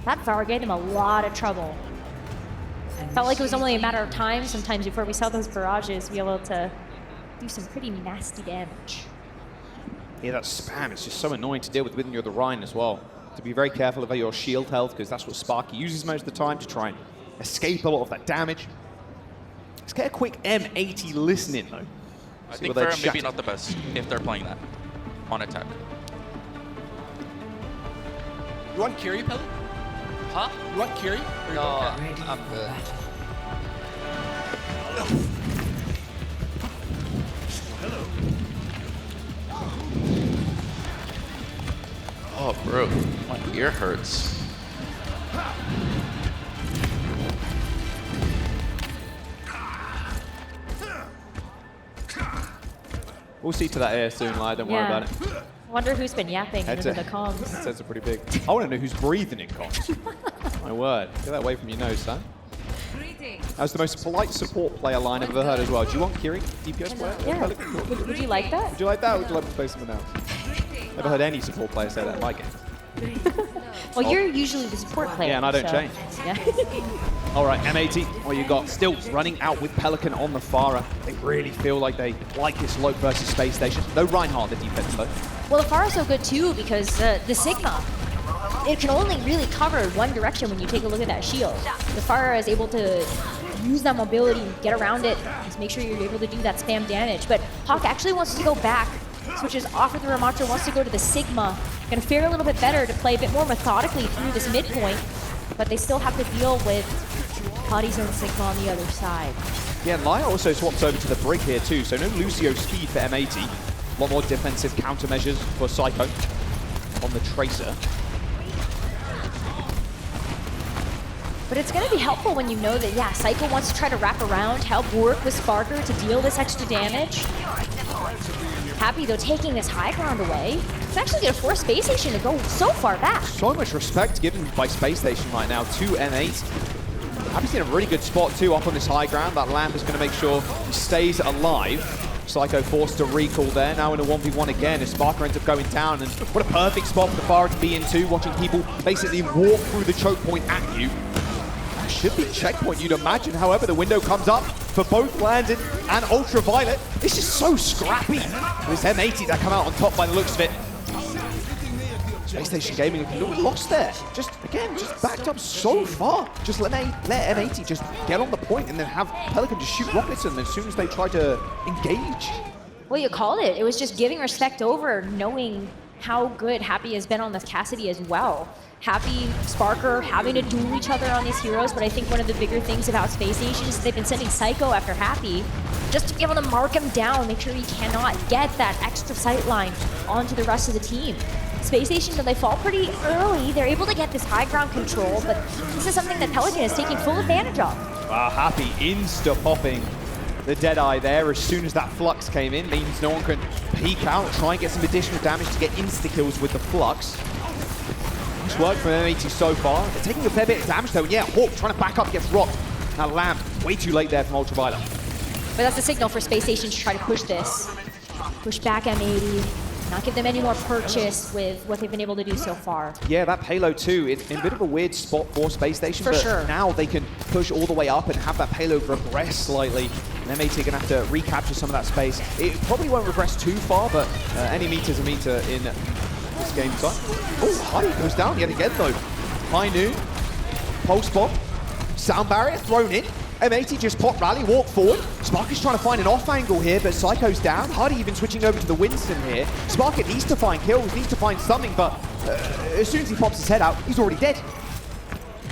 That Pharah gave them a lot of trouble. Felt like it was only a matter of time sometimes before we saw those barrages be able to do some pretty nasty damage. Yeah, that spam is just so annoying to deal with when you're the Rhine as well. To be very careful about your shield health, because that's what Sparky uses most of the time to try and escape a lot of that damage. Let's get a quick M80 listen-in, though. I think Pharah maybe not the best if they're playing that on attack. You want Kiri, Pelly? Huh? You want Kiri? No, I'm good. Oh, bro, my ear hurts. We'll see to that air soon, Lai. Don't worry about it. I wonder who's been yapping into the comms. Headsets are pretty big. I want to know who's breathing in comms. My word. Get that away from your nose, son. That was the most polite support player line I've ever heard as well. Do you want Kiri, DPS player? Yeah. Would you like that? Would you like that, or would you like to play someone else? Never heard any support player say that in my game. Well, you're usually the support player. Yeah, and I don't so, change. Yeah. All right, M80, what you got? Still running out with Pelican on the Farah. They really feel like they like this Loke versus Space Station. No Reinhardt, the defense, though. Well, the Farah's so good, too, because the Sigma, it can only really cover one direction when you take a look at that shield. The Farah is able to use that mobility, get around it, just make sure you're able to do that spam damage. But Hawk actually wants to go back, switches off of the Ramattra, wants to go to the Sigma. Going to fare a little bit better to play a bit more methodically through this midpoint, but they still have to deal with Hotties and Sigma on the other side. Yeah, and Laya also swaps over to the Brig here too, so no Lucio speed for M80. A lot more defensive countermeasures for Psycho on the Tracer. But it's going to be helpful when you know that, yeah, Psycho wants to try to wrap around, help work with Sparker to deal this extra damage. Happy, though, taking this high ground away. It's actually going to force Space Station to go so far back. So much respect given by Space Station right now to M8. Happy's in a really good spot, too, up on this high ground. That lamp is going to make sure he stays alive. Psycho forced to recall there, now in a 1v1 again as Sparker ends up going down. And what a perfect spot for the Farah to be in, too, watching people basically walk through the choke point at you. Should be checkpoint, you'd imagine. However, the window comes up for both Landon and Ultraviolet. It's just so scrappy. This M80 that come out on top by the looks of it. Space Station Gaming a little lost there. Just, again, just backed up so far. Just let M80 just get on the point and then have Pelican just shoot rockets at them as soon as they try to engage. Well, you called it. It was just giving respect over, knowing how good Happy has been on this Cassidy as well. Happy, Sparker, having to duel each other on these heroes, but I think one of the bigger things about Space Station is they've been sending Psycho after Happy just to be able to mark him down, make sure he cannot get that extra sight line onto the rest of the team. Space Station, though they fall pretty early, they're able to get this high ground control, but this is something that Pelican is taking full advantage of. Wow, Happy insta-popping the Deadeye there as soon as that Flux came in. Means no one can peek out, try and get some additional damage to get insta-kills with the Flux. Nice work from M80 so far. They're taking a fair bit of damage though. Yeah, Hawk trying to back up, gets rocked. Now Lamb, way too late there from Ultraviolet. But that's a signal for Space Station to try to push this. Push back M80, not give them any more purchase with what they've been able to do so far. Yeah, that payload too, in a bit of a weird spot for Space Station. For but sure. Now they can push all the way up and have that payload regress slightly. And M80 are gonna have to recapture some of that space. It probably won't regress too far, but any meter's a meter in this game time. Oh, Hardy goes down yet again though. High noon, pulse bomb, sound barrier thrown in. M80 just pop rally, walk forward. Spark is trying to find an off angle here, but Psycho's down. Hardy even switching over to the Winston here. Spark needs to find kills, needs to find something, but as soon as he pops his head out, he's already dead.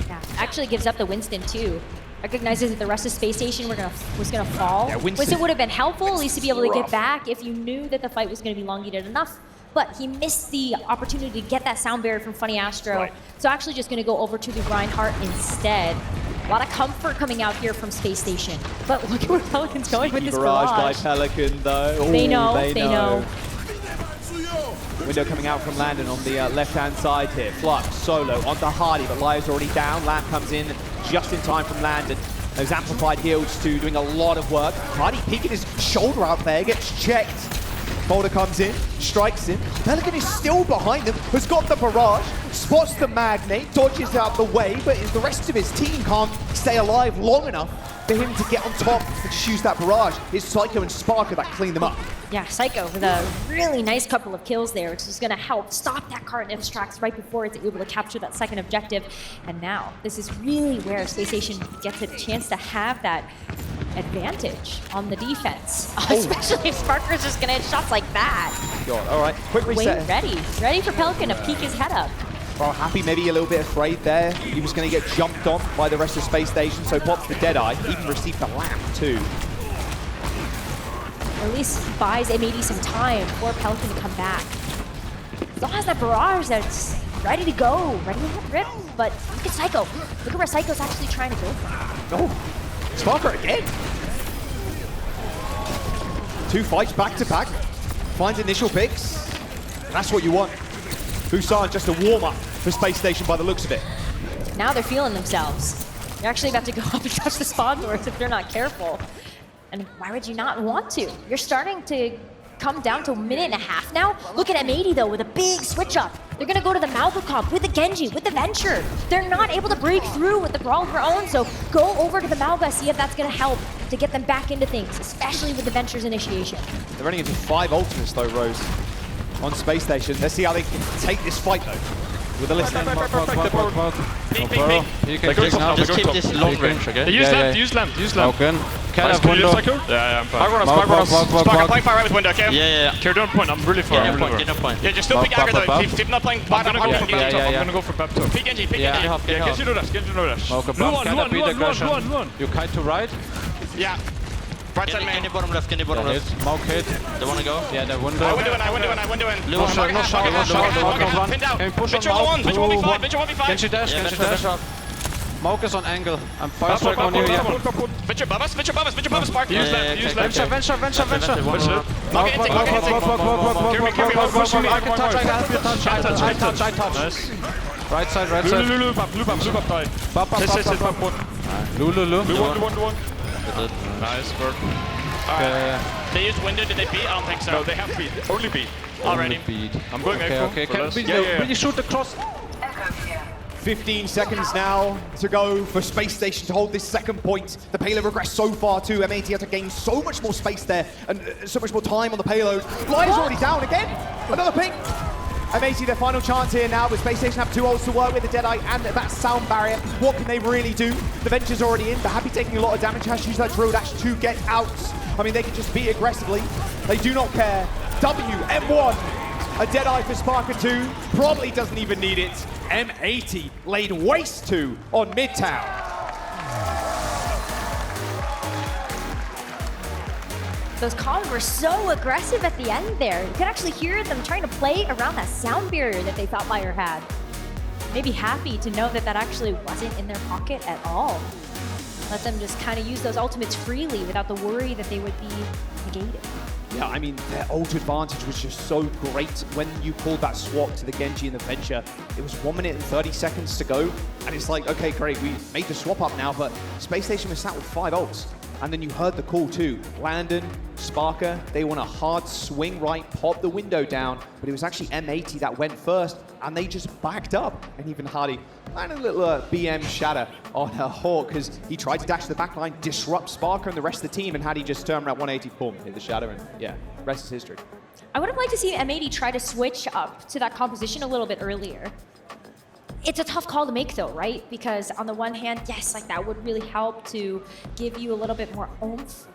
Yeah, actually gives up the Winston too. Recognizes that the rest of Space Station was gonna fall. Yeah, Winston would have been helpful, at least to be able to get back if you knew that the fight was gonna be elongated enough. But he missed the opportunity to get that sound barrier from Funny Astro. Right. So actually just gonna go over to the Reinhardt instead. A lot of comfort coming out here from Space Station. But look at where Pelican's going with this barrage by barrage. Pelican though. They Ooh, know, they know. Window coming out from Landon on the left-hand side here. Flux, solo, onto Hardy, but Lia's already down. Lamb comes in just in time from Landon. Those amplified heals too, doing a lot of work. Hardy peeking his shoulder out there, gets checked. Boulder comes in, strikes him. Pelican is still behind him, has got the barrage, spots the Magnate, dodges out the way, but the rest of his team can't stay alive long enough for him to get on top and just use that barrage. It's Psycho and Sparker that clean them up. Yeah, Psycho with a really nice couple of kills there, which is going to help stop that Cartnif's tracks right before it's able to capture that second objective. And now, this is really where Space Station gets a chance to have that advantage on the defense. Especially if Sparker's just going to hit shots like that. God, all right, quick reset. Ready for Pelican to peek his head up. Well, Happy maybe a little bit afraid there. He was going to get jumped on by the rest of Space Station, so pops the Deadeye, even received the lamp too. Or at least buys M80 some time for Pelican to come back. Still has that barrage that's ready to go, ready to hit rip, but look at Psycho. Look at where Psycho's actually trying to go from. Oh, Sparker again. 2 fights back to back. finds initial picks. That's what you want. Busan just a warm-up for Space Station by the looks of it. Now they're feeling themselves. They're actually about to go up and touch the spawn doors if they're not careful. And why would you not want to? You're starting to come down to a minute and a half now. Look at M80 though with a big switch up. They're gonna go to the Malco comp with the Genji, with the Venture. They're not able to break through with the Brawl of Her Own, so go over to the Malga, see if that's gonna help to get them back into things, especially with the Venture's initiation. They're running into 5 ultimates though, Rose, on Space Station. Let's see how they can take this fight though. With the list. Just keep this long range, okay? Use lamp. Falcon. Can have window. Yeah, I'm fine. Spark, playing far right with window, okay? Yeah. Care don't point, I'm really far. Get no point. Yeah, just still pick aggro though. Keep not playing bad. I'm gonna go for Bap top. Pick Genji, pick Genji. Yeah, Genji no dash. Luan. You kite to right. Yeah. Right side main. Can you bottom left? Smoke hit. They wanna go? Yeah, the window. I window in. No shot. Pin down. Bitch on 1, bitch 1v5. Genji dash. Smoke is on angle. I'm fire strike on you, yeah. Bitch above us, Spark. Use left. Venture. I touch. Right side. Lulu up die. Lulu. Nice work. They use window, did they beat? I don't think so. No, they have beat. Only beat. Already. I'm going okay. Can we shoot the cross? 15 seconds now to go for Space Station to hold this second point. The payload regressed so far too. M80 had to gain so much more space there and so much more time on the payload. Line's already down again. Another ping. M80 their final chance here now, but Space Station have 2 ults to work with, the Deadeye and that sound barrier. What can they really do? The Venture's already in. The Happy taking a lot of damage. Has to use that drill dash to get out. I mean, they can just beat aggressively. They do not care. M1. A Deadeye for Sparker 2. Probably doesn't even need it. M80 laid waste to on Midtown. Those comms were so aggressive at the end there. You could actually hear them trying to play around that sound barrier that they thought Fire had. Maybe happy to know that that actually wasn't in their pocket at all. Let them just kind of use those ultimates freely without the worry that they would be negated. Yeah, I mean, their ult advantage was just so great when you pulled that swap to the Genji and the Venture. It was 1 minute and 30 seconds to go, and it's like, okay, great, we made the swap up now, but Space Station was sat with 5 ults. And then you heard the call too. Landon, Sparker, they want a hard swing right, pop the window down, but it was actually M80 that went first, and they just backed up. And even Hardy landed a little BM shatter on Hawk, because he tried to dash the backline, disrupt Sparker and the rest of the team, and Hardy just turned around 180, boom, hit the shatter, and yeah, rest is history. I would have liked to see M80 try to switch up to that composition a little bit earlier. It's a tough call to make though, right? Because on the one hand, yes, like that would really help to give you a little bit more oomph.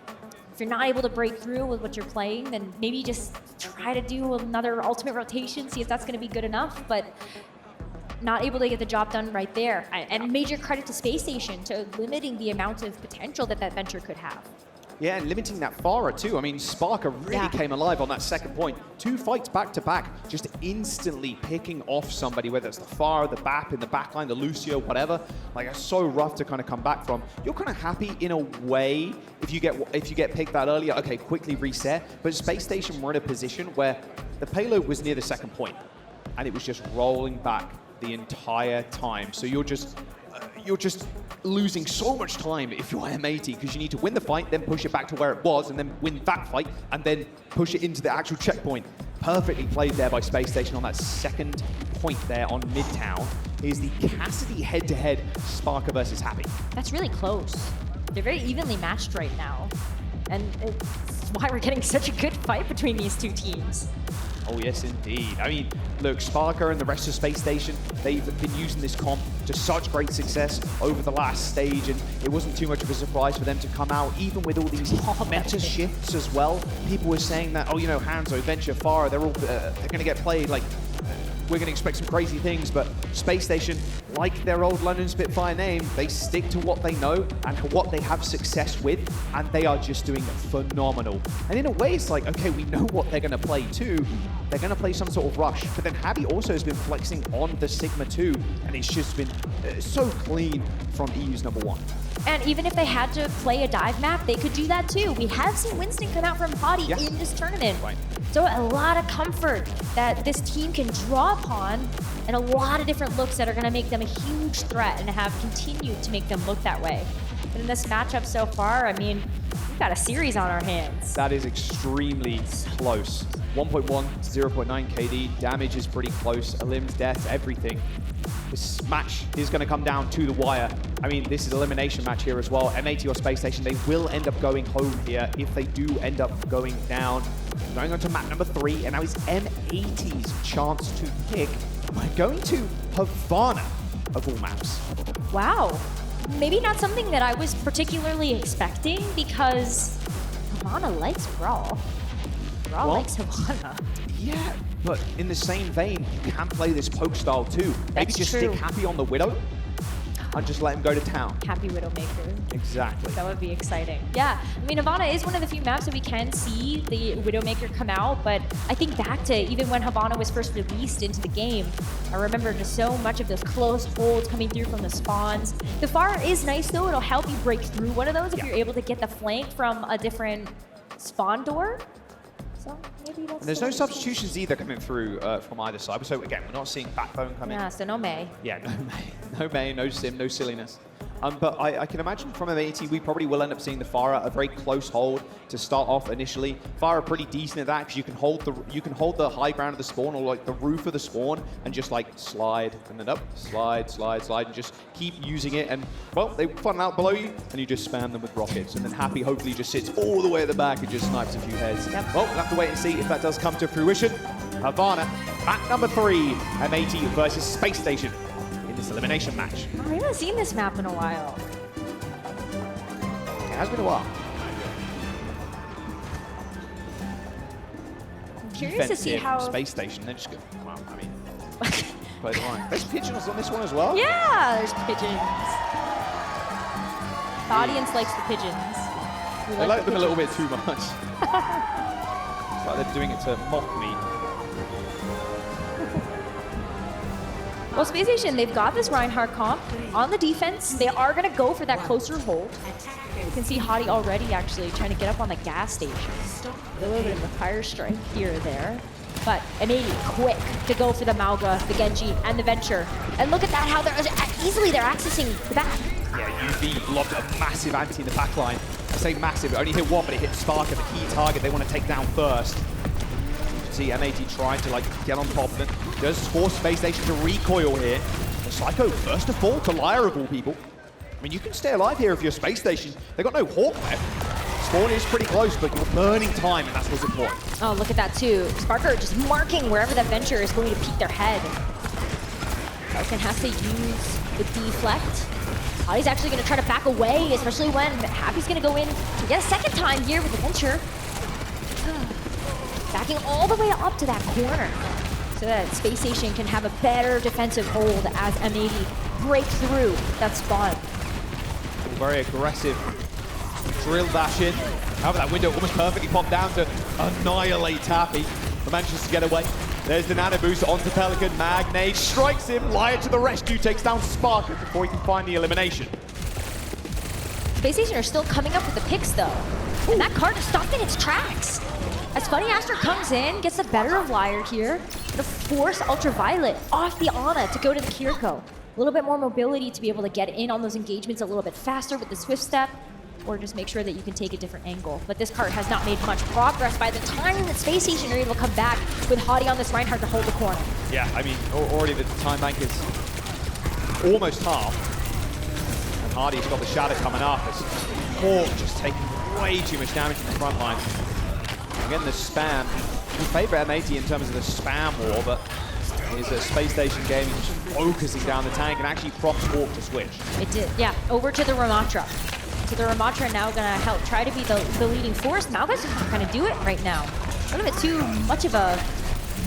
If you're not able to break through with what you're playing, then maybe just try to do another ultimate rotation, see if that's gonna be good enough, but not able to get the job done right there. And major credit to Space Station to limiting the amount of potential that that Venture could have. Yeah, and limiting that Farah too. I mean, Sparker really came alive on that second point. 2 fights back to back, just instantly picking off somebody, whether it's the Farah, the BAP in the backline, the Lucio, whatever. Like, it's so rough to kind of come back from. You're kind of happy in a way if you get picked that earlier. Okay, quickly reset. But Space Station were in a position where the payload was near the second point, and it was just rolling back the entire time. So you're just losing so much time if you're M80, because you need to win the fight, then push it back to where it was, and then win that fight, and then push it into the actual checkpoint. Perfectly played there by Space Station on that second point there on Midtown. Is the Cassidy head-to-head Sparker versus Happy. That's really close. They're very evenly matched right now. And it's why we're getting such a good fight between these two teams. Oh yes, indeed. I mean, look, Sparker and the rest of Space Station, they've been using this comp to such great success over the last stage, and it wasn't too much of a surprise for them to come out, even with all these meta shifts as well. People were saying that, oh, you know, Hanzo, Venture, Farah, they're going to get played like. We're going to expect some crazy things, but Space Station, like their old London Spitfire name, they stick to what they know and what they have success with, and they are just doing phenomenal. And in a way, it's like, okay, we know what they're going to play too. They're going to play some sort of rush, but then Happy also has been flexing on the Sigma too, and it's just been so clean from EU's #1. And even if they had to play a dive map, they could do that too. We have seen Winston come out from Hottie in this tournament. Right. So a lot of comfort that this team can draw upon and a lot of different looks that are going to make them a huge threat and have continued to make them look that way. But in this matchup so far, I mean, we've got a series on our hands. That is extremely close. 1.1 to 0.9 KD. Damage is pretty close. Elims, death, everything. This match is going to come down to the wire. I mean, this is an elimination match here as well. M80 or Space Station, they will end up going home here if they do end up going down. Going on to map number 3, and now it's M80's chance to pick. We're going to Havana of all maps. Wow. Maybe not something that I was particularly expecting because Havana likes Brawl. Brawl likes Havana. Yeah, but in the same vein, you can play this poke style too. Maybe just stick Happy on the Widow and just let him go to town. Happy Widowmaker. Exactly. That would be exciting. Yeah, I mean, Havana is one of the few maps that we can see the Widowmaker come out, but I think back to even when Havana was first released into the game, I remember just so much of those close holds coming through from the spawns. The Pharah is nice though, it'll help you break through one of those if you're able to get the flank from a different spawn door. So maybe that's. And there's no substitutions either coming through from either side. So again, we're not seeing Backbone come in. Yeah, so no May. Yeah, no May. No May, no Sim, no silliness. But I can imagine from M80, we probably will end up seeing the Pharah, a very close hold to start off initially. Pharah pretty decent at that because you can hold the high ground of the spawn or like the roof of the spawn and just like slide and then up, slide, slide, slide, and just keep using it. And well, they funnel out below you and you just spam them with rockets. And then Happy hopefully just sits all the way at the back and just snipes a few heads. Well, we'll have to wait and see if that does come to fruition. Havana, map number 3, M80 versus Space Station. This elimination match. I haven't seen this map in a while. It has been a while. I'm curious to see how Space Station. Then just go. Well, I mean, play the line. There's pigeons on this one as well. Yeah, there's pigeons. The audience likes the pigeons. They like them a little bit too much. It's like they're doing it to mock me. Well, Space Station, they've got this Reinhardt comp on the defense. They are going to go for that closer hold. You can see Hottie already actually trying to get up on the gas station. A little bit of a fire strike here or there. But M80 quick to go for the Mauga, the Genji, and the Venture. And look at that, how they're easily they're accessing the back. Yeah, UV lobbed a massive anti in the back line. I say massive, it only hit one, but it hit Spark at the key target they want to take down first. See M80 trying to like get on top of them. Does force Space Station to recoil here. The Psycho first to fall to Lyre of all people. I mean, you can stay alive here if you're Space Station. They got no Hawk left. Spawn is pretty close, but you're burning time, and that's what's important. Oh, look at that too. Sparker just marking wherever that Venture is going to peek their head. Falcon has to use the deflect. Hottie's actually going to try to back away, especially when Happy's going to go in to get a second time here with the Venture. Backing all the way up to that corner so that Space Station can have a better defensive hold as M80 break through that spawn. Very aggressive drill dash in. However, that window almost perfectly popped down to annihilate Happy. But manages to get away. There's the nano boost onto Pelican. Magnate strikes him. Lyre to the rescue, takes down Spark before he can find the elimination. Space Station are still coming up with the picks though. And that card is stopped in its tracks. As Funny Aster comes in, gets the better of Lyre here, to force Ultraviolet off the Ana to go to the Kiriko. A little bit more mobility to be able to get in on those engagements a little bit faster with the Swift Step, or just make sure that you can take a different angle. But this card has not made much progress by the time that Space Station are able to come back with Hottie on this Reinhardt to hold the corner. Yeah, I mean, already the time bank is almost half. And Hardy's got the shadow coming up as Hawk just taking way too much damage in the front line. Again, the spam. We favor M80 in terms of the spam war, but is a Space Station Gaming just focusing down the tank and actually prompts Hawk to switch. It did, yeah. Over to the Ramatra. So the Ramatra now gonna help try to be the leading force. Malgus is not gonna do it right now. A little bit too much of a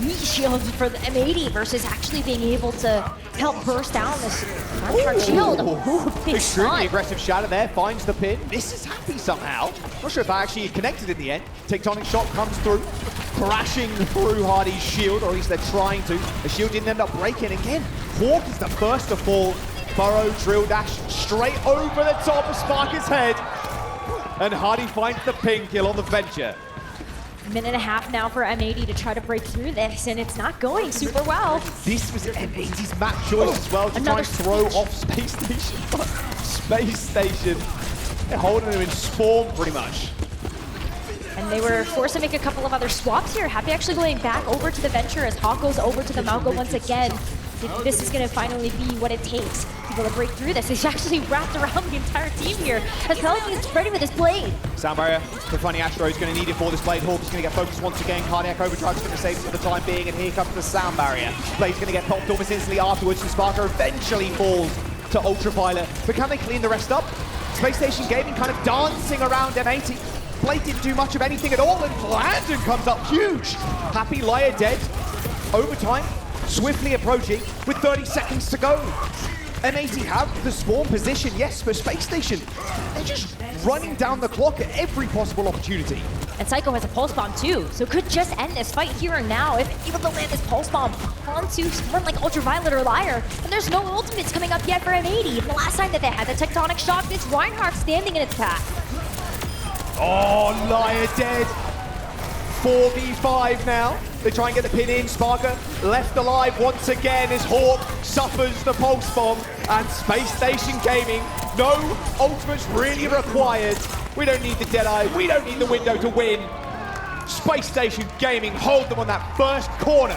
meat shield for the M80 versus actually being able to help burst down this Reinhardt shield. Ooh, big extremely shot. aggressive shadow there, finds the pin. This is Happy somehow. Not sure if that actually connected in the end. Tectonic shot comes through, crashing through Hardy's shield, or at least they're trying to. The shield didn't end up breaking again. Hawk is the first to fall. Burrow drill dash straight over the top of Sparker's head. And Hardy finds the ping kill on the Venture. Minute and a half now for M80 to try to break through this, and it's not going super well. This was M80's map choice as well to try and throw off Space Station. Space Station, they're holding him in spawn pretty much. And they were forced to make a couple of other swaps here. Happy actually going back over to the Venture as Hawk goes over to the Malco once again. This is going to finally be what it takes to be able to break through this. He's actually wrapped around the entire team here as Pelican is ready with his blade. Sound barrier for Funny Astro is going to need it for this blade. Hawk is going to get focused once again. Cardiac Overdrive is going to save it for the time being, and here comes the sound barrier. Blade's going to get popped almost instantly afterwards, and Sparker eventually falls to Ultraviolet. But can they clean the rest up? Space Station Gaming kind of dancing around M80. Blade didn't do much of anything at all, and Landon comes up huge. Happy Liar dead. Overtime swiftly approaching with 30 seconds to go. M80 have the spawn position, yes, but Space Station, they're just running down the clock at every possible opportunity. And Psycho has a pulse bomb too, so could just end this fight here and now if able to land this pulse bomb onto someone like Ultraviolet or Liar. And there's no ultimates coming up yet for M80. And the last time that they had the tectonic shock, it's Reinhardt standing in its path. Oh, Liar dead. 4v5 now. They try and get the pin in. Sparker left alive once again as Hawk suffers the pulse bomb. And Space Station Gaming, no ultimates really required. We don't need the Deadeye. We don't need the window to win. Space Station Gaming hold them on that first corner.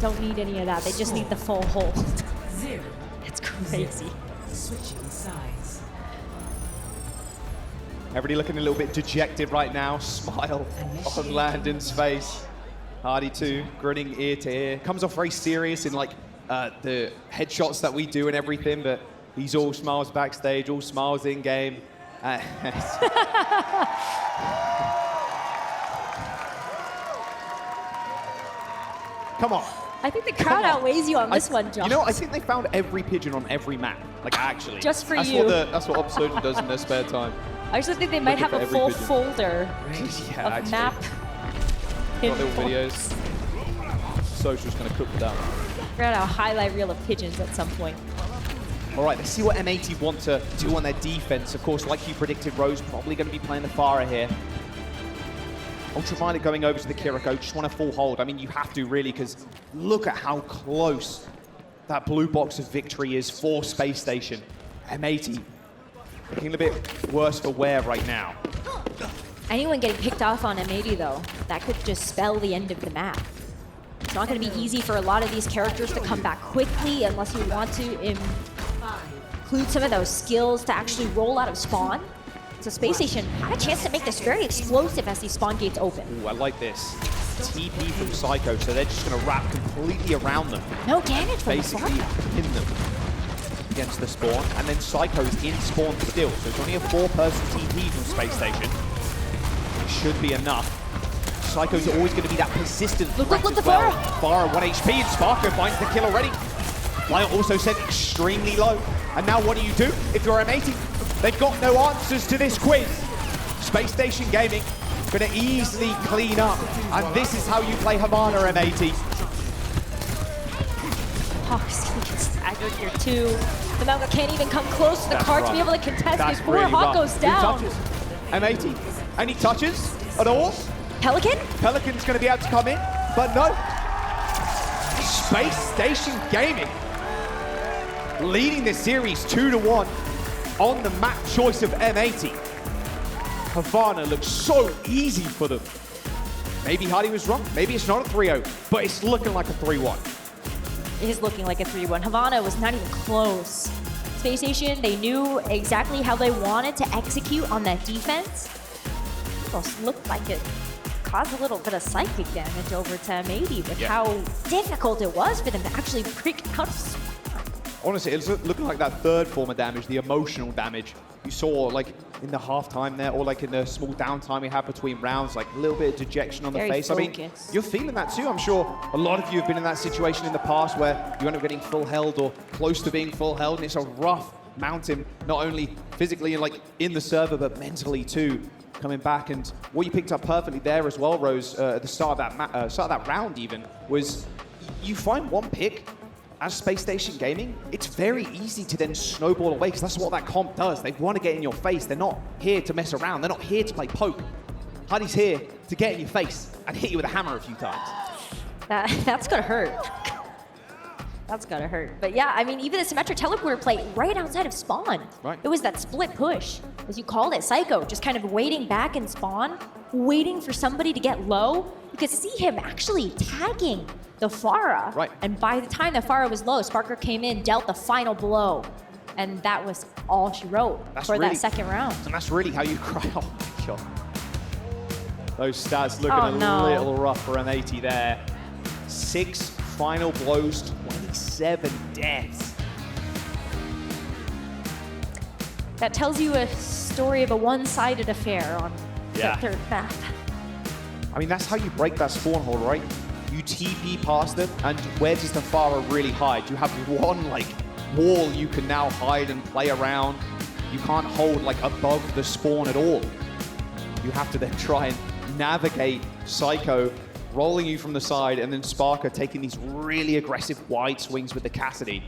Don't need any of that. They just need the full hold. It's crazy. Switching sides. Everybody looking a little bit dejected right now. Smile on Landon's face. Hardy too, grinning ear to ear. Comes off very serious in like the headshots that we do and everything, but he's all smiles backstage, all smiles in game. Come on. I think the crowd outweighs you on this one, John. You know, I think they found every pigeon on every map. Like, actually. Just for you. That's what Obsidian does in their spare time. I actually think they might have a full folder of map got little videos. Social's going to cook them down. We're gonna have a highlight reel of pigeons at some point. All right, let's see what M80 want to do on their defense. Of course, like you predicted, Rose probably going to be playing the Pharah here. Ultraviolet going over to the Kiriko, just want a full hold. I mean, you have to really, because look at how close that blue box of victory is for Space Station. M80 looking a bit worse for wear right now. Anyone getting picked off on M80 though, that could just spell the end of the map. It's not going to be easy for a lot of these characters to come back quickly unless you want to include some of those skills to actually roll out of spawn. So Space Station had a chance to make this very explosive as these spawn gates open. Ooh, I like this. TP from Psycho, so they're just going to wrap completely around them. No damage from basically pin them against the spawn, and then Psycho's in spawn still. So it's only a 4-person TP from Space Station. It should be enough. Psycho's always going to be that persistent threat as well. Pharah 1 HP, and Sparker finds the kill already. Lion also sent extremely low. And now what do you do if you're M80? They've got no answers to this quiz. Space Station Gaming going to easily clean up. And this is how you play Havana, M80. Hawk's going to get staggered here too. The Malga can't even come close to the cart to be able to contest before really Hawk goes down. M80, any touches at all? Pelican? Pelican's going to be able to come in, but no. Space Station Gaming leading this series 2-1 on the map choice of M80. Havana looks so easy for them. Maybe Hardy was wrong. Maybe it's not a 3-0, but it's looking like a 3-1. It is looking like a 3-1. Havana was not even close. Space Station, they knew exactly how they wanted to execute on that defense. Almost looked like it caused a little bit of psychic damage over to M80 with how difficult it was for them to actually break out of spawn. Honestly, it's looking like that third form of damage, the emotional damage. You saw like in the halftime there, or like in the small downtime we had between rounds, like a little bit of dejection on the face. Focused. I mean, you're feeling that too. I'm sure a lot of you have been in that situation in the past where you end up getting full held or close to being full held, and it's a rough mountain, not only physically and like in the server, but mentally too. coming back. And what you picked up perfectly there as well, Rose, at the start of that round even, was you find one pick as Space Station Gaming, it's very easy to then snowball away, because that's what that comp does. They want to get in your face. They're not here to mess around. They're not here to play poke. Hardy's here to get in your face and hit you with a hammer a few times. That's gonna hurt. That's gonna hurt. But yeah, I mean, even the symmetric teleporter play right outside of spawn. Right. It was that split push, as you called it, Psycho, just kind of waiting back in spawn, waiting for somebody to get low. You could see him actually tagging the Pharah. Right. And by the time the Pharah was low, Sparker came in, dealt the final blow. And that was all she wrote for that second round. And that's really how you cry. Oh my God. Those stats looking a little rough for M80 there. 6 final blows, 27 deaths. That tells you a story of a one-sided affair on that third map. I mean, that's how you break that spawn hole, right? You TP past them, and where does the Pharah really hide? You have one, like, wall you can now hide and play around. You can't hold, like, above the spawn at all. You have to then try and navigate Psycho rolling you from the side, and then Sparker taking these really aggressive wide swings with the Cassidy.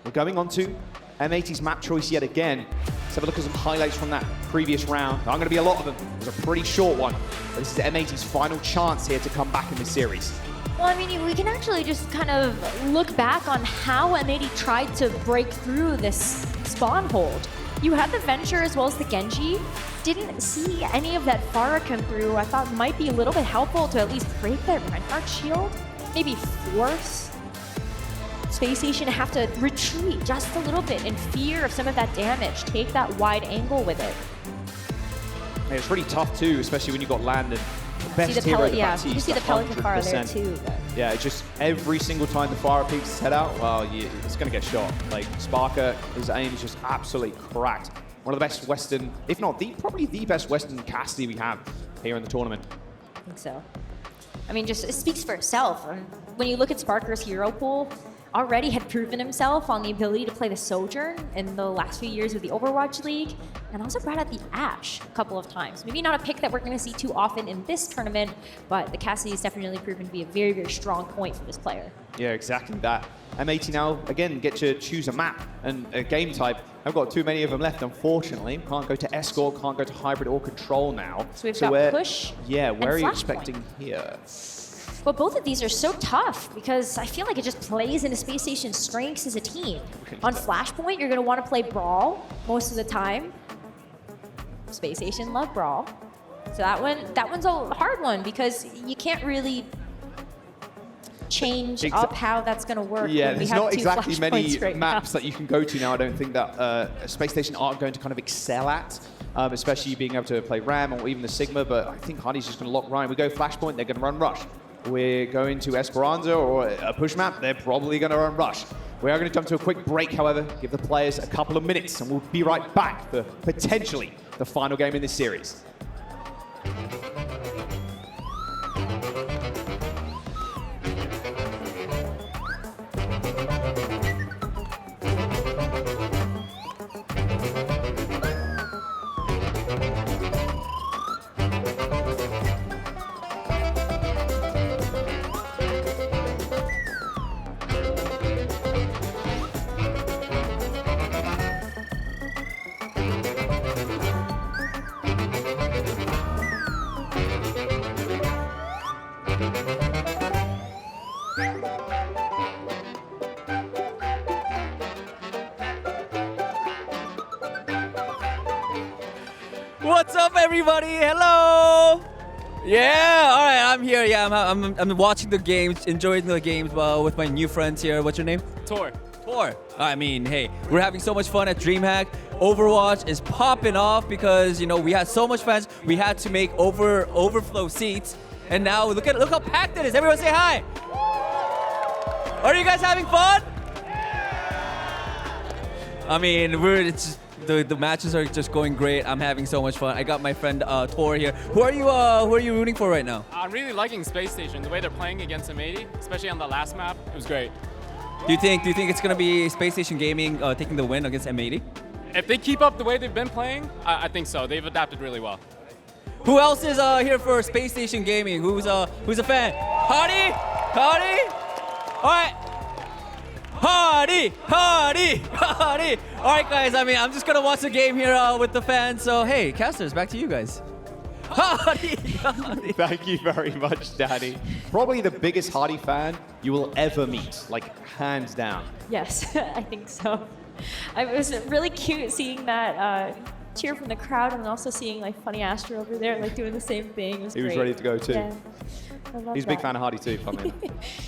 We're going on to M80's map choice yet again. Let's have a look at some highlights from that previous round. There aren't going to be a lot of them. It was a pretty short one. But this is M80's final chance here to come back in this series. Well, I mean, we can actually just kind of look back on how M80 tried to break through this spawn hold. You had the Venture as well as the Genji. Didn't see any of that Pharah come through. I thought might be a little bit helpful to at least break that Reinhardt shield. Maybe force Space Station to have to retreat just a little bit in fear of some of that damage. Take that wide angle with it. Yeah, it's really tough too, especially when you got Landon. Best see the hero yeah, at the you can see the Pelican Pharah there too. But. Yeah, it's just every single time the Pharah peeks his head out, well, it's going to get shot. Like, Sparker, his aim is just absolutely cracked. One of the best Western, if not probably the best Western Cassidy we have here in the tournament. I think so. I mean, just it speaks for itself. When you look at Sparker's hero pool, already had proven himself on the ability to play the Sojourn in the last few years of the Overwatch League, and also brought out the Ashe a couple of times. Maybe not a pick that we're going to see too often in this tournament, but the Cassidy has definitely proven to be a very, very strong point for this player. Yeah, exactly that. M80 now, again, get to choose a map and a game type. I've got too many of them left, unfortunately. Can't go to Escort, can't go to Hybrid or Control now. So we've got Push. Yeah, where are you Flashpoint. expecting here? But both of these are so tough because I feel like it just plays into Space Station's strengths as a team. On Flashpoint, you're going to want to play Brawl most of the time. Space Station love Brawl. So that one's a hard one because you can't really change up how that's going to work. Yeah, when we there's have not two exactly many Flashpoints maps that you can go to now. I don't think that Space Station aren't going to kind of excel at, especially being able to play Ram or even the Sigma. But I think Hardy's just going to lock Ryan. We go Flashpoint, they're going to run Rush. We're going to Esperanza or a push map, they're probably going to run Rush. We are going to jump to a quick break, however, give the players a couple of minutes, and we'll be right back for potentially the final game in this series. What's up, everybody? Hello. Yeah. All right. I'm here. Yeah. I'm watching the games, enjoying the games with my new friends here. What's your name? Tor. Tor. I mean, hey, we're having so much fun at DreamHack. Overwatch is popping off because we had so much fans. We had to make overflow seats, and now look how packed it is. Everyone say hi. Are you guys having fun? I mean, the matches are just going great. I'm having so much fun. I got my friend Tor here. Who are you rooting for right now? I'm really liking Space Station. The way they're playing against M80, especially on the last map, it was great. Do you think it's gonna be Space Station Gaming taking the win against M80? If they keep up the way they've been playing, I think so. They've adapted really well. Who else is here for Space Station Gaming? Who's a fan? Hardy? All right. Hardy! All right, guys. I mean, I'm just gonna watch the game here with the fans. So, hey, casters, back to you guys. Hardy! Thank you very much, Danny. Probably the biggest Hardy fan you will ever meet, like hands down. Yes, I think so. It was really cute seeing that cheer from the crowd and also seeing like Funny Astro over there like doing the same thing. He was ready to go too. Yeah. I love He's a big that. fan of Hardy too, funny.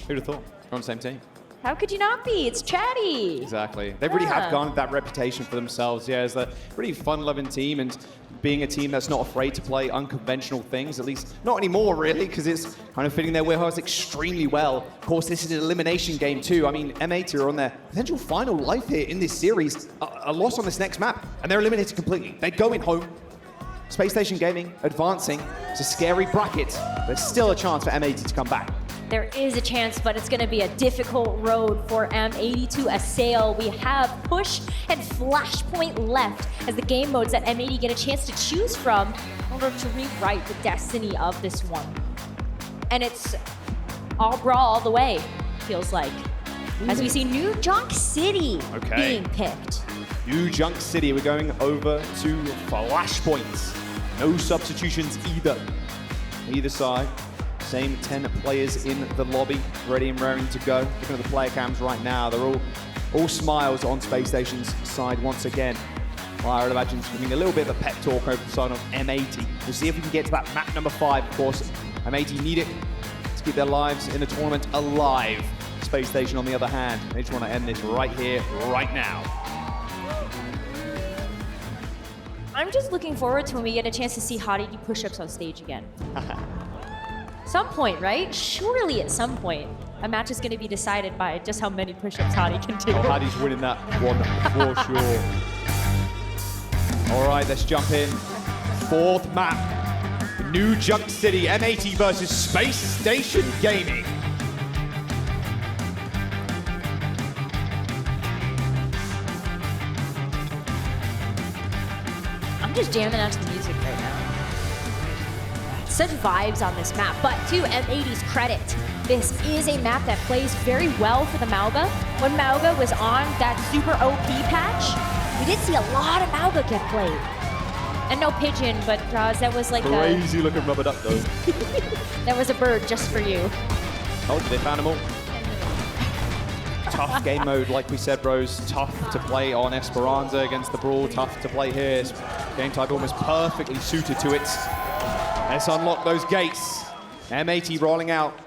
Who'd have thought? We're on the same team. How could you not be? It's chatty. Exactly. They really have Yeah. garnered that reputation for themselves, yeah, as a really fun-loving team and being a team that's not afraid to play unconventional things, at least not anymore, really, because it's kind of fitting their wheelhouse extremely well. Of course, this is an elimination game, too. I mean, M80 are on their potential final life here in this series. A loss on this next map, and they're eliminated completely. They're going home. Space Station Gaming advancing. It's a scary bracket. There's still a chance for M80 to come back. There is a chance, but it's going to be a difficult road for M80 to assail. We have push and flashpoint left as the game modes that M80 get a chance to choose from in order to rewrite the destiny of this one. And it's all brawl all the way, feels like, as we see New Junk City being picked. New Junk City, we're going over to flashpoints. No substitutions either side. Same 10 players in the lobby, ready and raring to go. Looking at the player cams right now, they're all smiles on Space Station's side once again. Well, I would imagine it's giving a little bit of a pep talk over the side of M80. We'll see if we can get to that map number 5, of course. M80 need it to keep their lives in the tournament alive. Space Station, on the other hand, they just want to end this right here, right now. I'm just looking forward to when we get a chance to see Hottie do push-ups on stage again. Some point, right? Surely at some point, a match is going to be decided by just how many push-ups Hottie can do. Oh, Hattie's winning that one for sure. All right, let's jump in. 4th map, New Junk City, M80 versus Space Station Gaming. I'm just jamming out to the music right now. Such vibes on this map, but to M80's credit, this is a map that plays very well for the Mauga. When Mauga was on that super OP patch, we did see a lot of Mauga get played. And no pigeon, but that was like Crazy looking rubber duck though. that was a bird just for you. Oh, they found them all. Tough game mode, like we said, bros. Tough to play on Esperanza against the Brawl. Tough to play here. Game type almost perfectly suited to it. Let's unlock those gates. M80 rolling out.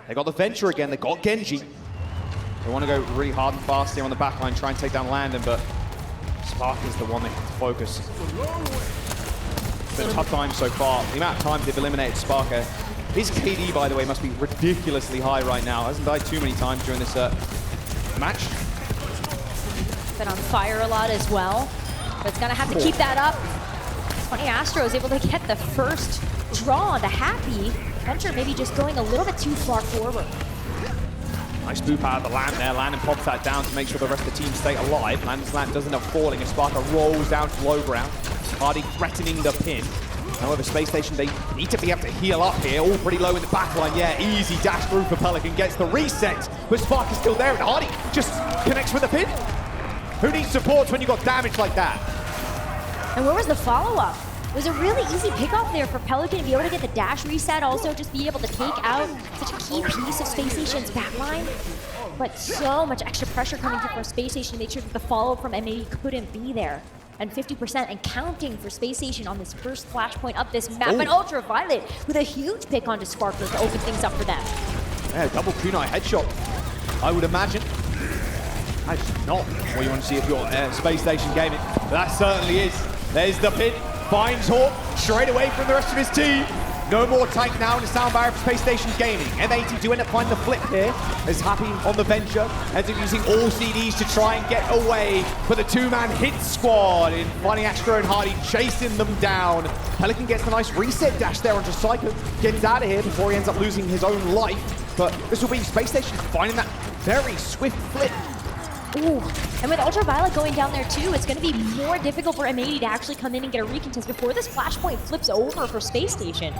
They got the Venture again. They got Genji. They want to go really hard and fast here on the backline, try and take down Landon, but Spark is the one they have to focus. It's been a tough time so far. The amount of times they've eliminated Spark. His KD, by the way, must be ridiculously high right now. Hasn't died too many times during this match. Been on fire a lot as well, but it's gonna have to keep that up. Funny Astro is able to get the first draw on the Happy. Venture maybe just going a little bit too far forward. Nice boop out of the Land there. Landon pops that down to make sure the rest of the team stay alive. Landon's Land does end up falling as Sparker rolls down to low ground. Hardy threatening the pin. However, Space Station, they need to be able to heal up here. All pretty low in the backline. Yeah, easy dash through for Pelican. Gets the reset, but Spark is still there, and Hardy just connects with the pin. Who needs support when you got damage like that? And where was the follow-up? It was a really easy pickoff there for Pelican to be able to get the dash reset, also just be able to take out such a key piece of Space Station's backline. But so much extra pressure coming through from Space Station to make sure that the follow-up from M80 couldn't be there. And 50% and counting for Space Station on this first flashpoint up this map. And Ultraviolet with a huge pick onto Sparkler to open things up for them. Yeah, double kunai headshot, I would imagine. That's not what you want to see if you're Space Station Gaming. That certainly is. There's the pin. Finds Hawk straight away from the rest of his team. No more tank now in the sound barrier for Space Station Gaming. M80 do end up finding the flip here. As Happy on the Venture. Ends up using all CDs to try and get away. But the two-man hit squad in Funny Astro and Hardy chasing them down. Pelican gets a nice reset dash there onto Psycho. Gets out of here before he ends up losing his own life. But this will be Space Station finding that very swift flip. Ooh, and with Ultraviolet going down there too, it's going to be more difficult for M80 to actually come in and get a recontest before this flashpoint flips over for Space Station.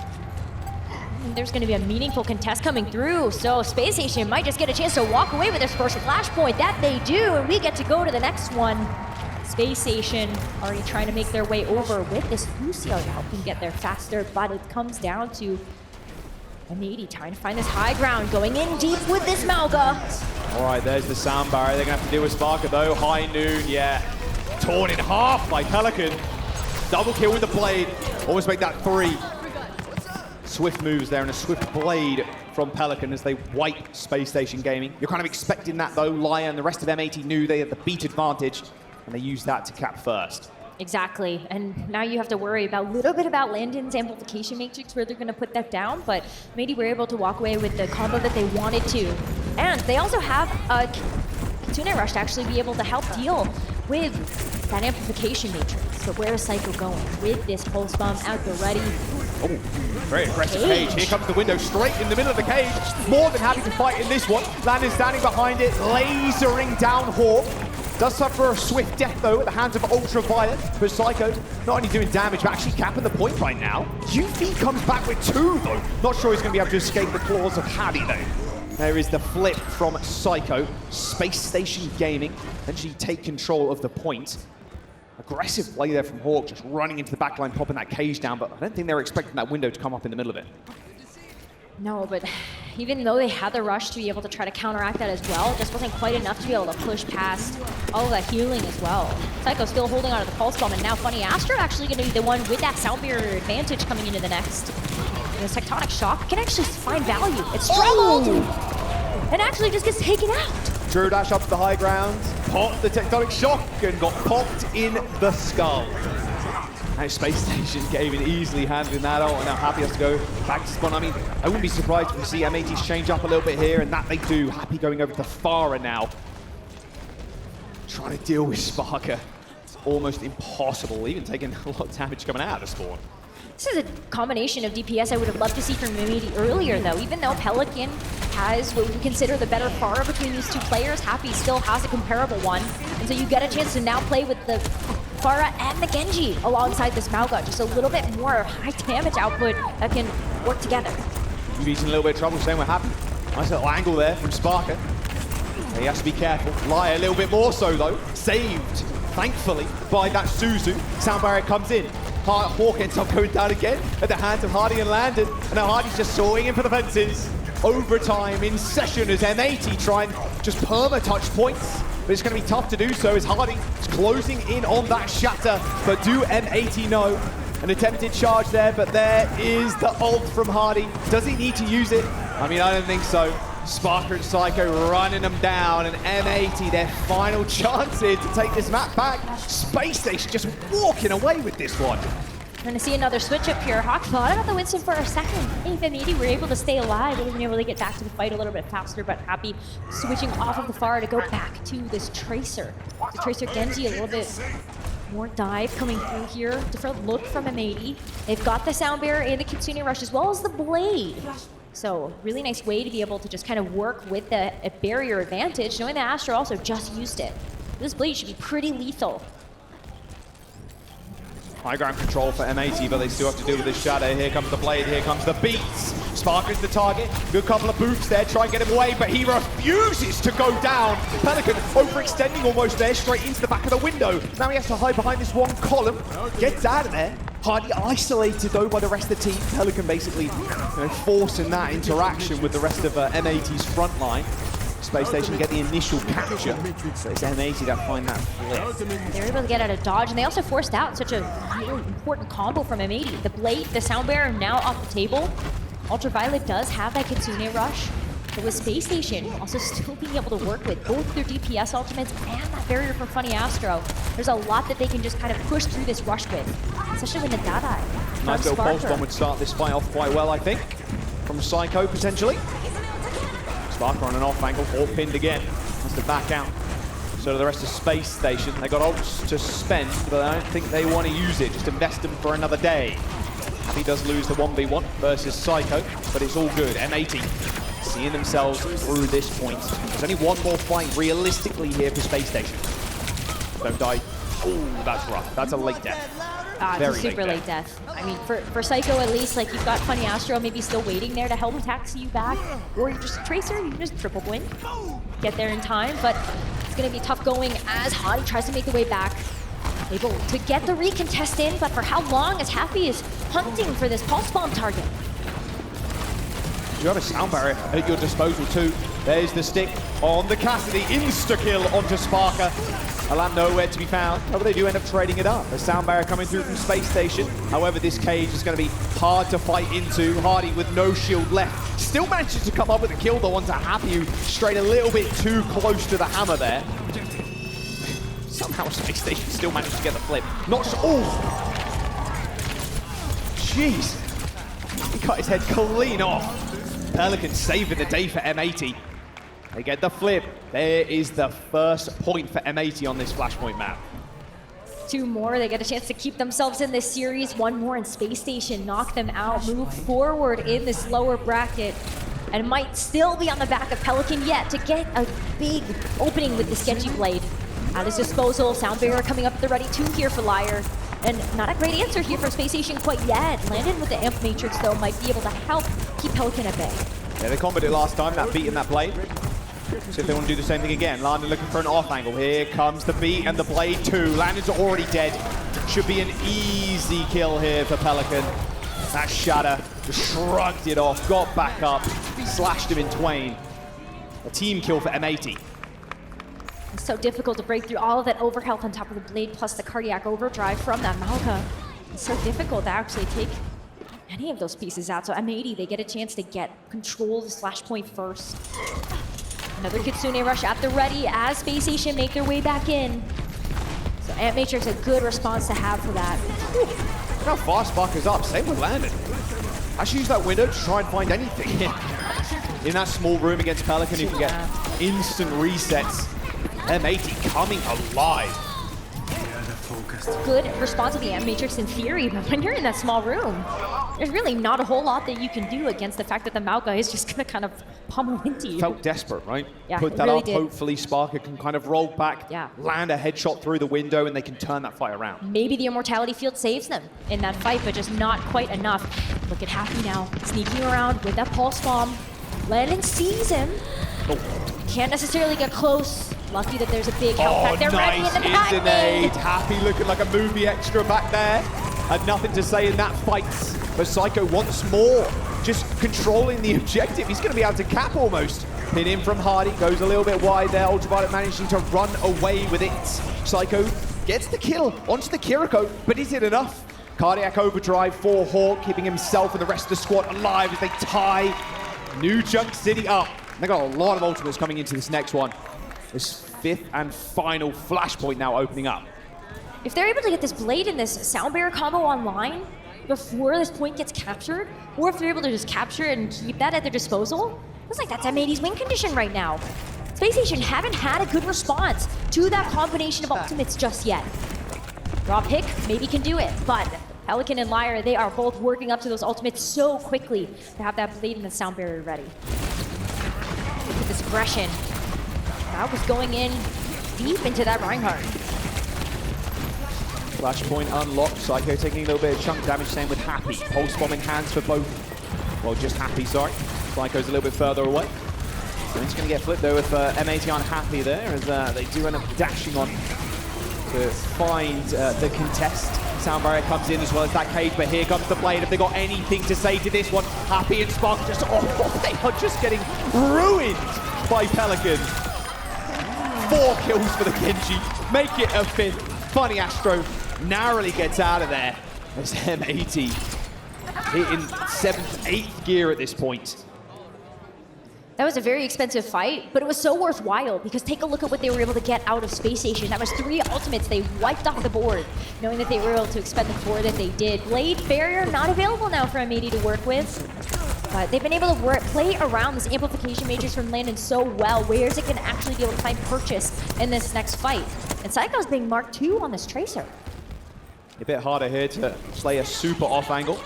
And there's going to be a meaningful contest coming through, so Space Station might just get a chance to walk away with their first flashpoint. That they do, and we get to go to the next one. Space Station already trying to make their way over with this Lucio to help them get there faster, but it comes down to M80 trying to find this high ground, going in deep with this Malga. All right, there's the sound barrier. They're going to have to deal with Sparker, though. High noon, yeah. Torn in half by Pelican. Double kill with the blade. Almost make that 3. Swift moves there and a swift blade from Pelican as they wipe Space Station Gaming. You're kind of expecting that, though. Laya and the rest of M80 knew they had the beat advantage, and they used that to cap first. Exactly, and now you have to worry about a little bit about Landon's amplification matrix, where they're going to put that down, but maybe we're able to walk away with the combo that they wanted to. And they also have a Kitsune Rush to actually be able to help deal with that amplification matrix. But where is Psycho going? With this pulse bomb out there ready. Oh, very aggressive cage. Here comes the window straight in the middle of the cage. More than happy to fight in this one. Landon standing behind it, lasering down Hawk. Does suffer a swift death, though, at the hands of Ultraviolet, but Psycho's not only doing damage, but actually capping the point right now. UV comes back with 2, though. Not sure he's going to be able to escape the claws of Hadi, though. There is the flip from Psycho. Space Station Gaming eventually take control of the point. Aggressive play there from Hawk, just running into the backline, popping that cage down, but I don't think they were expecting that window to come up in the middle of it. No, but even though they had the rush to be able to try to counteract that as well, it just wasn't quite enough to be able to push past all of that healing as well. Psycho still holding on to the pulse bomb, and now Funny Astro actually going to be the one with that sound barrier advantage coming into the next. And this Tectonic Shock can actually find value. It's struggled! And actually just gets taken out. Drew dash up to the high ground, popped the Tectonic Shock, and got popped in the skull. Now Space Station Gaming easily handling that out, and now Happy has to go back to spawn. I mean, I wouldn't be surprised if we see M80s change up a little bit here, and that they do. Happy going over to Farah now. Trying to deal with Sparker. It's almost impossible, even taking a lot of damage coming out of the spawn. This is a combination of DPS I would have loved to see from M80 earlier, though. Even though Pelican has what we consider the better Farah between these two players, Happy still has a comparable one. And so you get a chance to now play with the Farah and the Genji alongside this Malga. Just a little bit more high damage output that can work together. UV's in a little bit of trouble, same with Happy. Nice little angle there from Sparker. He has to be careful. Laya a little bit more so, though. Saved, thankfully, by that Suzu. Sound barrier comes in. Hawk ends up going down again at the hands of Hardy and Landon. And now Hardy's just soaring in for the fences. Overtime in session as M80 try and just perma-touch points. But it's going to be tough to do so as Hardy is closing in on that shatter. But do M80 know? An attempted charge there, but there is the ult from Hardy. Does he need to use it? I mean, I don't think so. Sparker and Psycho running them down, and M80, their final chance here to take this map back. Space Station just walking away with this one. We're going to see another switch up here. Hawk thought about the Winston for a second. If M80 were able to stay alive, they would have been able to get back to the fight a little bit faster, but Happy switching off of the Farah to go back to this Tracer. The Tracer Genji a little bit more dive coming through here. Different look from M80. They've got the sound barrier and the Kitsune Rush as well as the blade. So really nice way to be able to just kind of work with a barrier advantage, knowing that Astro also just used it. This blade should be pretty lethal. High ground control for M80, but they still have to deal with this shadow. Here comes the blade, here comes the beats. Sparker's the target. Good couple of boots there, try and get him away, but he refuses to go down. Pelican overextending almost there, straight into the back of the window. Now he has to hide behind this one column. Gets out of there. Hardy isolated though by the rest of the team. Pelican basically forcing that interaction with the rest of M80's front line. Space Station get the initial capture. So it's M80 that find that flip. They're able to get out of dodge, and they also forced out such a really important combo from M80. The blade, the sound barrier now off the table. Ultraviolet does have that Kitsune Rush, but with Space Station also still being able to work with both their DPS ultimates and that barrier from Funny Astro. There's a lot that they can just kind of push through this rush with, especially when the Dadai. Nice little pulse bomb would start this fight off quite well, I think, from Psycho potentially. Sparker on an off angle, Hawk pinned again. Has to back out. So do the rest of Space Station. They got ults to spend, but I don't think they want to use it. Just invest them for another day. Happy does lose the 1v1 versus Psycho, but it's all good. M80 seeing themselves through this point. There's only one more fight realistically here for Space Station. Don't die. Oh, that's rough. That's a late death. It's a super late death. I mean, for Psycho at least, like you've got Funny Astro maybe still waiting there to help taxi you back, or you're just Tracer, you can just triple blink, get there in time, but it's gonna be tough going as Hottie tries to make the way back. Able to get the recontest in, but for how long as Happy is hunting for this pulse bomb target? You have a sound barrier at your disposal too. There's the stick on the Cassidy, insta-kill onto Sparker. Alam nowhere to be found. However, they do end up trading it up. A sound barrier coming through from Space Station. However, this cage is going to be hard to fight into. Hardy with no shield left. Still manages to come up with a kill though onto Happy, who strayed a little bit too close to the hammer there. Somehow Space Station still managed to get the flip. Not so. Oh! Jeez. He cut his head clean off. Pelican saving the day for M80. They get the flip. There is the first point for M80 on this Flashpoint map. 2 more, they get a chance to keep themselves in this series. 1 more in Space Station, knock them out, move forward in this lower bracket, and might still be on the back of Pelican yet to get a big opening with the Sketchy Blade. At his disposal, Sound Barrier coming up at the ready too here for Liar. And not a great answer here from Space Station quite yet. Landon with the Amp Matrix though might be able to help keep Pelican at bay. Yeah, they comboed it last time, that beat in that blade. See if they want to do the same thing again. Landon looking for an off angle. Here comes the beat and the blade too. Landon's already dead. Should be an easy kill here for Pelican. That Shatter just shrugged it off, got back up, slashed him in twain. A team kill for M80. It's so difficult to break through all of that overhealth on top of the blade, plus the cardiac overdrive from that Malka. It's so difficult to actually take any of those pieces out. So M80, they get a chance to get control of the Flashpoint first. Another Kitsune rush at the ready as Space Station make their way back in. So Amp Matrix, a good response to have for that. Look how fast Sparker's up, same with Landon. Actually use that window to try and find anything in that small room against Pelican, you can get instant resets. M80 coming alive. Good response to the Amp Matrix in theory, but when you're in that small room, there's really not a whole lot that you can do against the fact that the Malka is just gonna kind of pummel into you. Felt desperate, right? Yeah, Put that really up, did. Hopefully Sparker can kind of roll back, land a headshot through the window, and they can turn that fight around. Maybe the Immortality Field saves them in that fight, but just not quite enough. Look at Happy now, sneaking around with that pulse bomb. Landon sees him. Can't necessarily get close. Lucky that there's a big health pack there ready in the back. Nice Happy looking like a movie extra back there. Had nothing to say in that fight. But Psycho once more, just controlling the objective. He's going to be able to cap almost. Pin in from Hardy, goes a little bit wide there. Ultraviolet managing to run away with it. Psycho gets the kill onto the Kiriko, but is it enough? Cardiac overdrive for Hawk, keeping himself and the rest of the squad alive as they tie New Junk City up. They got a lot of ultimates coming into this next one. This 5th and final Flashpoint now opening up. If they're able to get this blade and this sound barrier combo online before this point gets captured, or if they're able to just capture it and keep that at their disposal, looks like that's M80's win condition right now. Space Station haven't had a good response to that combination of ultimates just yet. Raw pick maybe can do it, but Pelican and Liar, they are both working up to those ultimates so quickly to have that blade and the sound barrier ready. Look at this aggression. That was going in deep into that Reinhardt. Flashpoint unlocked. Psycho taking a little bit of chunk damage, same with Happy. Pulse bombing hands for both. Well, just Happy, sorry. Psycho's a little bit further away. So it's going to get flipped though with M80 on Happy there, as they do end up dashing on to find the contest. Sound barrier comes in as well as that cage, but here comes the blade. If they got anything to say to this one, Happy and Spark just, they are just getting ruined by Pelican. 4 kills for the Genji, make it a 5th. Funny Astro narrowly gets out of there as M80 in 7th, 8th gear at this point. That was a very expensive fight, but it was so worthwhile because take a look at what they were able to get out of Space Station. That was 3 ultimates they wiped off the board, knowing that they were able to expend the 4 that they did. Blade barrier not available now for M80 to work with. But they've been able to play around this amplification matrix from Landon so well, whereas it can actually be able to find purchase in this next fight. And Psycho's being marked 2 on this Tracer. A bit harder here to play a super off angle.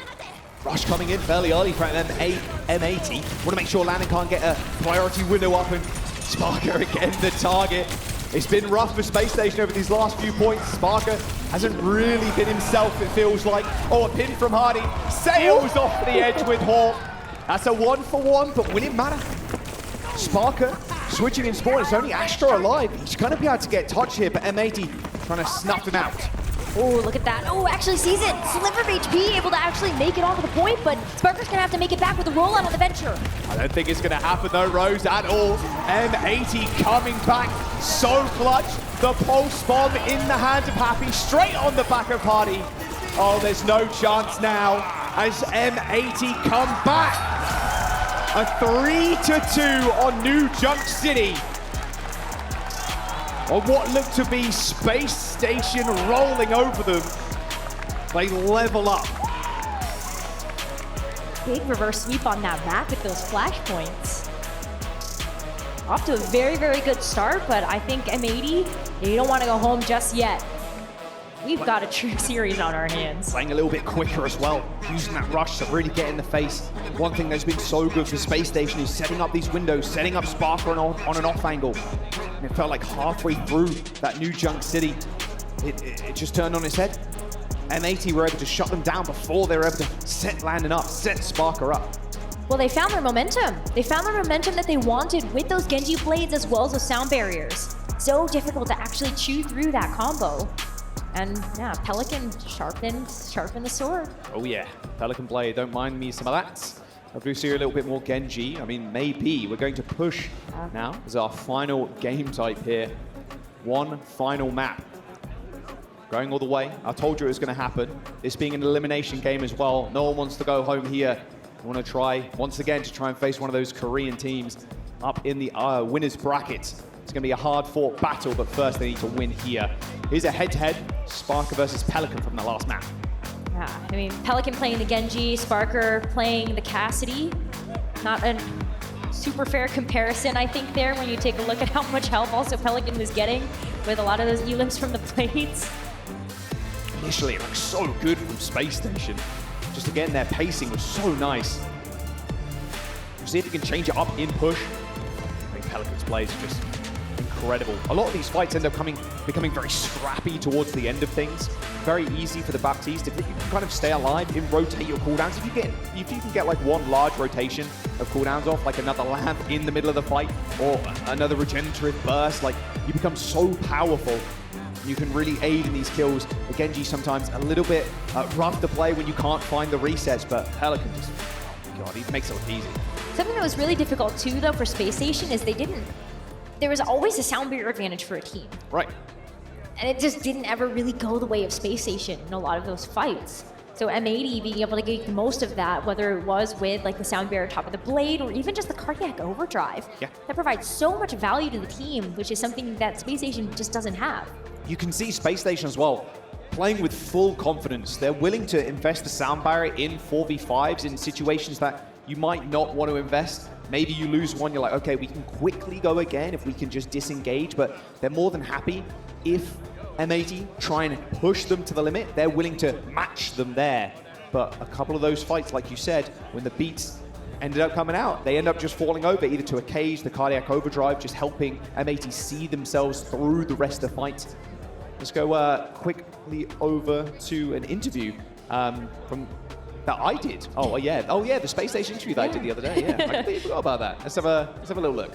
Rush coming in fairly early from M80. Want to make sure Landon can't get a priority window up, and Sparker again the target. It's been rough for Space Station over these last few points. Sparker hasn't really been himself, it feels like. Oh, a pin from Hardy. Sails off the edge with Hawk. That's a 1-for-1, but will it matter? Sparker switching in spawn. It's only Astra alive. He's going to be able to get touch here, but M80 trying to snuff him out. Oh, look at that. Oh, actually sees it. Sliver of HP, able to actually make it onto the point, but Sparker's going to have to make it back with a rollout on the Venture. I don't think it's going to happen though, Rose, at all. M80 coming back so clutch. The pulse bomb in the hands of Happy, straight on the back of Hardy. Oh, there's no chance now as M80 come back. A 3-2 on New Junk City. On what looked to be Space Station rolling over them. They level up. Big reverse sweep on that map with those flashpoints. Off to a very, very good start, but I think M80, you don't want to go home just yet. We've got a true series on our hands. Playing a little bit quicker as well, using that rush to really get in the face. One thing that's been so good for Space Station is setting up these windows, setting up Sparker on an off angle. And it felt like halfway through that New Junk City, it just turned on its head. M80 were able to shut them down before they were able to set Landon up, set Sparker up. Well, they found their momentum. They found the momentum that they wanted with those Genji blades as well as those sound barriers. So difficult to actually chew through that combo. And yeah, Pelican sharpen the sword. Oh yeah, Pelican Blade, don't mind me some of that. Hopefully we see a little bit more Genji. I mean, maybe we're going to push now as our final game type here. One final map. Going all the way. I told you it was going to happen. This being an elimination game as well. No one wants to go home here. I want to try, once again, to try and face one of those Korean teams up in the winner's bracket. It's going to be a hard-fought battle, but first they need to win here. Here's a head-to-head, Sparker versus Pelican from the last map. Yeah, I mean, Pelican playing the Genji, Sparker playing the Cassidy. Not a super fair comparison, I think, there, when you take a look at how much help also Pelican was getting with a lot of those elims from the blades. Initially, it looked so good from Space Station. Just again, their pacing was so nice. We'll see if he can change it up in push. I think Pelican's blades are just incredible. A lot of these fights end up becoming very scrappy towards the end of things. Very easy for the Baptiste. If you can kind of stay alive and rotate your cooldowns, if you can get like one large rotation of cooldowns off, like another lamp in the middle of the fight, or another regenerative burst, like you become so powerful. You can really aid in these kills. The Genji sometimes a little bit rough to play when you can't find the resets, but Pelican just, God, he makes it look easy. Something that was really difficult too, though, for Space Station is there was always a sound barrier advantage for a team. Right. And it just didn't ever really go the way of Space Station in a lot of those fights. So M80 being able to get the most of that, whether it was with like the sound barrier top of the blade or even just the cardiac overdrive, that provides so much value to the team, which is something that Space Station just doesn't have. You can see Space Station as well, playing with full confidence. They're willing to invest the sound barrier in 4v5s in situations that you might not want to invest. Maybe you lose one, you're like, okay, we can quickly go again if we can just disengage, but they're more than happy if M80 try and push them to the limit. They're willing to match them there. But a couple of those fights, like you said, when the beats ended up coming out, they end up just falling over either to a cage, the cardiac overdrive, just helping M80 see themselves through the rest of the fight. Let's go quickly over to an interview from that I did. Oh yeah, the Space Station interview that I did the other day. Yeah, I completely forgot about that. Let's have a little look.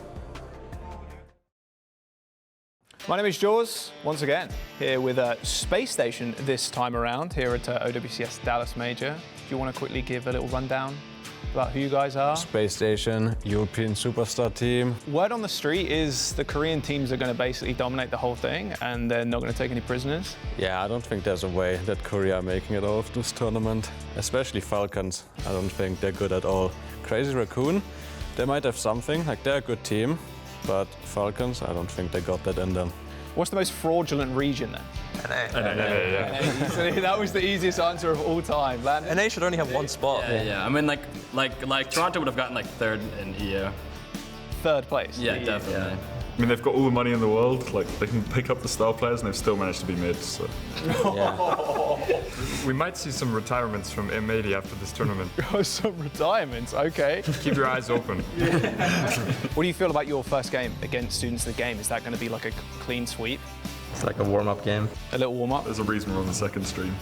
My name is Jaws, once again, here with Space Station this time around, here at OWCS Dallas Major. Do you want to quickly give a little rundown about who you guys are? Space Station, European superstar team. Word on the street is the Korean teams are going to basically dominate the whole thing and they're not going to take any prisoners. Yeah, I don't think there's a way that Korea are making it out of this tournament. Especially Falcons, I don't think they're good at all. Crazy Raccoon, they might have something, like they're a good team, but Falcons, I don't think they got that in them. What's the most fraudulent region then? NA. So that was the easiest answer of all time. Landon? NA should only have one spot. Yeah. I mean, like Toronto would have gotten like third in EU. Third place? Yeah, definitely. I mean, they've got all the money in the world. Like, they can pick up the star players, and they've still managed to be mid. So. We might see some retirements from M80 after this tournament. Some retirements, okay. Keep your eyes open. What do you feel about your first game against Students of the Game? Is that going to be like a clean sweep? It's like a warm-up game. A little warm-up? There's a reason we're on the second stream.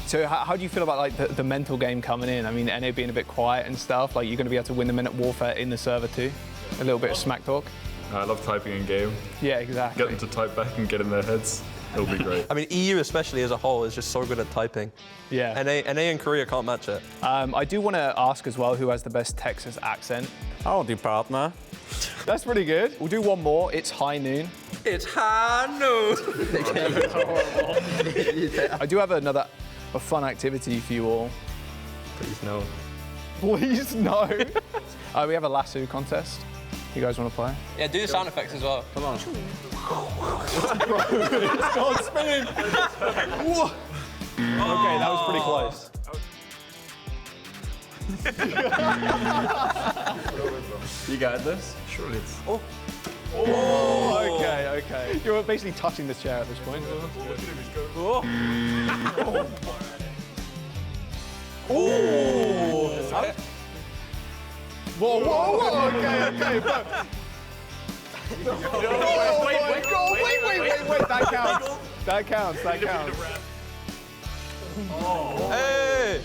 So how do you feel about like the mental game coming in? I mean, NA being a bit quiet and stuff, like you're going to be able to win the minute warfare in the server too? A little bit of smack talk? I love typing in game. Yeah, exactly. Get them to type back and get in their heads. It'll be great. I mean, EU especially as a whole is just so good at typing. Yeah. NA and Korea can't match it. I do want to ask as well who has the best Texas accent. Oh, the partner. That's pretty good. We'll do one more. It's high noon. It's high noon. I do have a fun activity for you all. Please no. Please no. We have a lasso contest. You guys want to play? Yeah, do the sound effects as well. Come on. It's gone spinning. Okay, that was pretty close. You got this? Surely it's... Oh, okay. You're basically touching the chair at this point. Oh. Whoa, okay. Wait, that counts. Hey!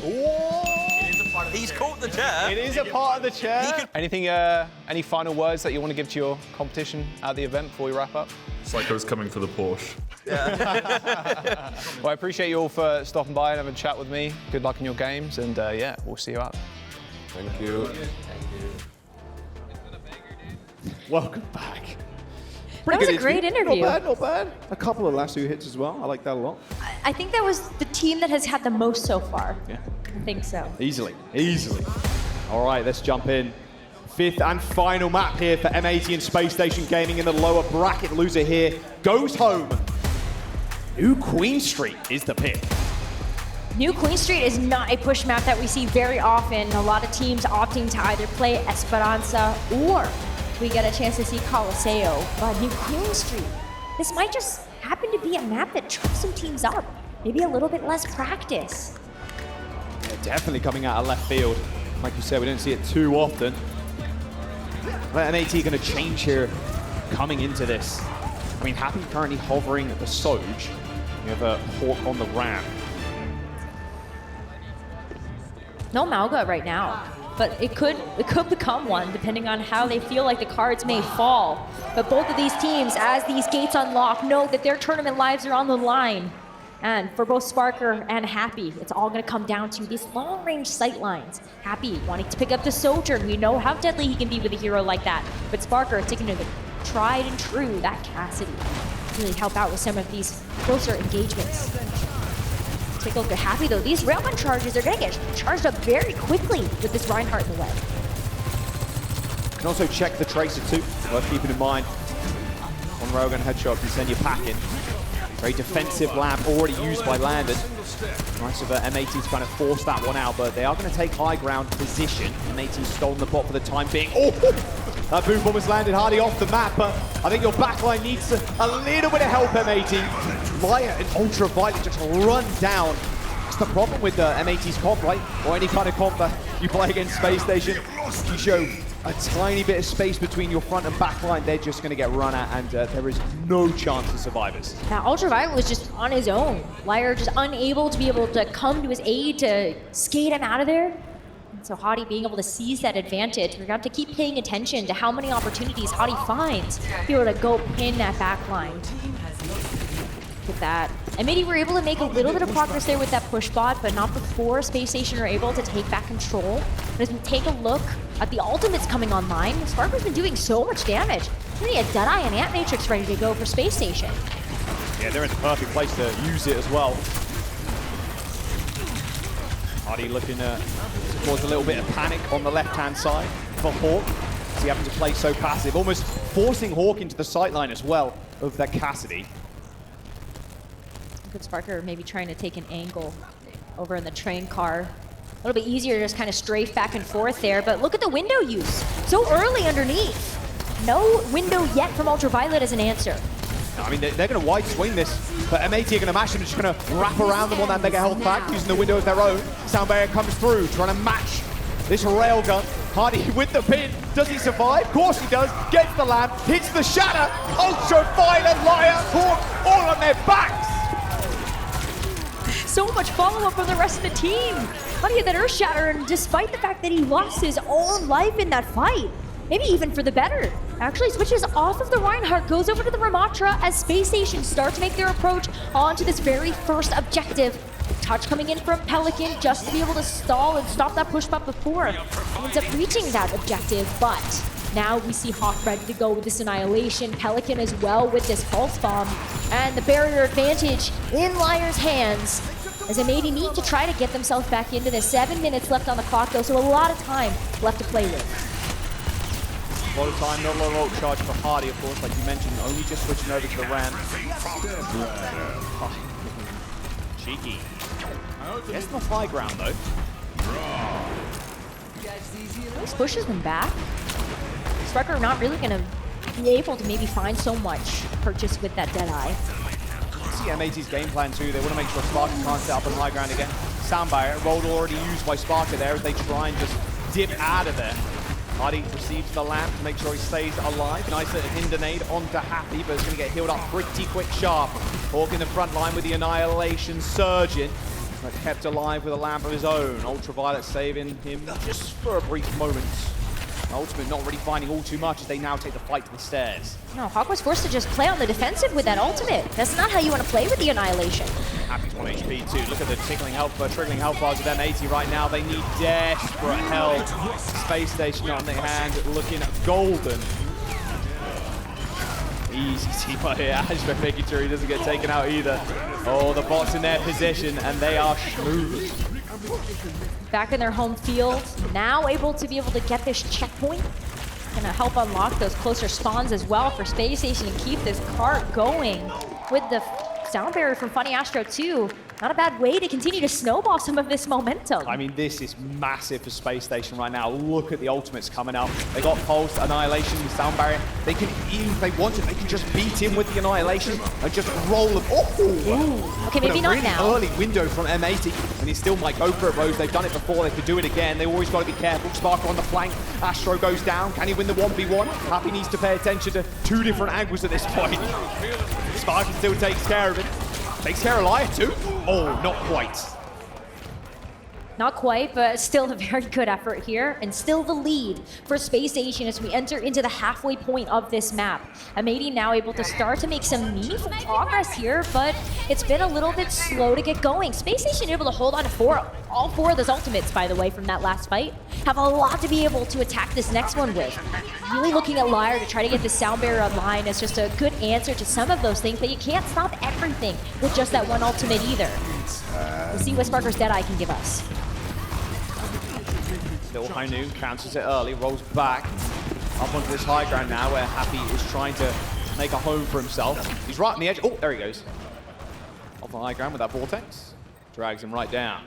He's caught the chair. It is a part of the chair. Any final words that you want to give to your competition at the event before we wrap up? Psycho's coming for the Porsche. Well, I appreciate you all for stopping by and having a chat with me. Good luck in your games, and yeah, we'll see you out. Thank you. Welcome back. That was a great interview. Not bad. A couple of lasso hits as well. I like that a lot. I think that was the team that has had the most so far. Yeah. I think so. Easily. All right, let's jump in. Fifth and final map here for M80 and Spacestation Gaming in the lower bracket. Loser here goes home. New Queen Street is the pick. New Queen Street is not a push map that we see very often. A lot of teams opting to either play Esperanza or we get a chance to see Coliseo. But New Queen Street, this might just happen to be a map that trips some teams up. Maybe a little bit less practice. Yeah, definitely coming out of left field. Like you said, we don't see it too often. But M80 going to change here coming into this. I mean, Happy currently hovering at the Soj. We have a Hawk on the ramp. No Malga right now, but it could become one depending on how they feel like the cards may fall. But both of these teams, as these gates unlock, know that their tournament lives are on the line. And for both Sparker and Happy, it's all going to come down to these long-range sight lines. Happy wanting to pick up the Sojourn. We know how deadly he can be with a hero like that. But Sparker taking to the tried and true, that Cassidy. Really help out with some of these closer engagements. Take a look at Happy though. These railgun charges are going to get charged up very quickly with this Reinhardt in the way. You can also check the Tracer too, worth keeping in mind. One railgun headshot can send you packing. Very defensive lamp already used by Landon. Nice of M80 to kind of force that one out, but they are going to take high ground position. M80's stolen the bot for the time being. Oh! That boom bomb has landed Hardy off the map, but I think your backline needs a little bit of help, M80. Maya and Ultraviolet just run down. That's the problem with M80's comp, right? Or any kind of comp that you play against Space Station. You show a tiny bit of space between your front and back line, they're just going to get run at, and there is no chance of survivors. Now, Ultraviolet was just on his own. Liar just unable to be able to come to his aid to skate him out of there. And so Hadi being able to seize that advantage. We're going to have to keep paying attention to how many opportunities Hadi finds to be able to go pin that back line. Look at that. And maybe we're able to make a little bit of progress there with that push bot, but not before Space Station are able to take back control. But as we take a look at the ultimates coming online, Sparker's been doing so much damage. Really a Deadeye and Ant Matrix ready to go for Space Station. Yeah, they're in the perfect place to use it as well. Hardy looking to cause a little bit of panic on the left-hand side for Hawk. As he happens to play so passive, almost forcing Hawk into the sightline as well of that Cassidy. Good Sparker maybe trying to take an angle over in the train car. A little bit easier to just kind of strafe back and forth there, but look at the window use. So early underneath. no window yet from Ultraviolet as an answer. I mean, they're going to wide swing this, but M80 are going to mash them, just going to wrap around them on that mega health pack, using the window of their own. Sound barrier comes through, trying to match this railgun. Hardy with the pin. Does he survive? Of course he does. Gets the lamp, hits the shatter. Ultraviolet Liar caught all on their backs. So much follow-up from the rest of the team. Hardy had that Earth Shatter, and despite the fact that he lost his own life in that fight, maybe even for the better, actually switches off of the Reinhardt, goes over to the Ramatra as Space Station start to make their approach onto this very first objective. Touch coming in from Pelican just to be able to stall and stop that push bump before. He ends up reaching that objective, but now we see Hawk ready to go with this Annihilation. Pelican as well with this Pulse Bomb. And the barrier advantage in Liar's hands as M80 need to try to get themselves back into this. 7 minutes left on the clock though, so a lot of time left to play with. A lot of time, not a lot of ult charge for Hardy, of course, like you mentioned, only just switching over to the ramp. Cheeky. Gets the high ground though. This pushes them back. Sparker not really going to be able to maybe find so much purchase with that Deadeye. See M80's game plan too. They want to make sure Sparker can't set up on high ground again. Sound barrier, rolled already used by Sparker there as they try and just dip out of there. Hardy receives the lamp to make sure he stays alive. Nice little hinder nade onto Happy, but it's going to get healed up pretty quick sharp. Hawk in the front line with the Annihilation surging, but kept alive with a lamp of his own. Ultraviolet saving him just for a brief moment. Ultimate not really finding all too much as they now take the fight to the stairs. No, Hawk was forced to just play on the defensive with that ultimate. That's not how you want to play with the Annihilation. Happy's 1 HP too. Look at the trickling health bars with M80 right now. They need desperate help. Space Station on their hand, looking golden. Easy team out here. Ashby making sure he doesn't get taken out either. Oh, the bots in their position, and they are smooth. Back in their home field, now able to get this checkpoint. Gonna help unlock those closer spawns as well for Space Station and keep this cart going with the sound barrier from Funny Astro too. Not a bad way to continue to snowball some of this momentum. I mean, this is massive for Space Station right now. Look at the ultimates coming out. They got Pulse, Annihilation, Sound Barrier. They can, even if they want to, they can just beat him with the Annihilation and just roll them. Oh! Okay, maybe not now. Early window from M80, and he still might go for it, Rose. They've done it before. They could do it again. They always got to be careful. Sparker on the flank. Astro goes down. Can he win the 1v1? Happy needs to pay attention to two different angles at this point. Sparker still takes care of it. Takes care of Liar too. Oh, not quite. Not quite, but still a very good effort here, and still the lead for Space Station as we enter into the halfway point of this map. M80 now able to start to make some meaningful progress here, but it's been a little bit slow to get going. Space Station able to hold on to all four of those ultimates, by the way, from that last fight. Have a lot to be able to attack this next one with. Really looking at Liar to try to get the sound barrier online as just a good answer to some of those things, but you can't stop everything with just that one ultimate either. We'll see what Sparker's Deadeye can give us. Little high noon cancels it early, rolls back up onto this high ground now where Happy is trying to make a home for himself. He's right on the edge. Oh, there he goes. Off the high ground with that vortex. Drags him right down.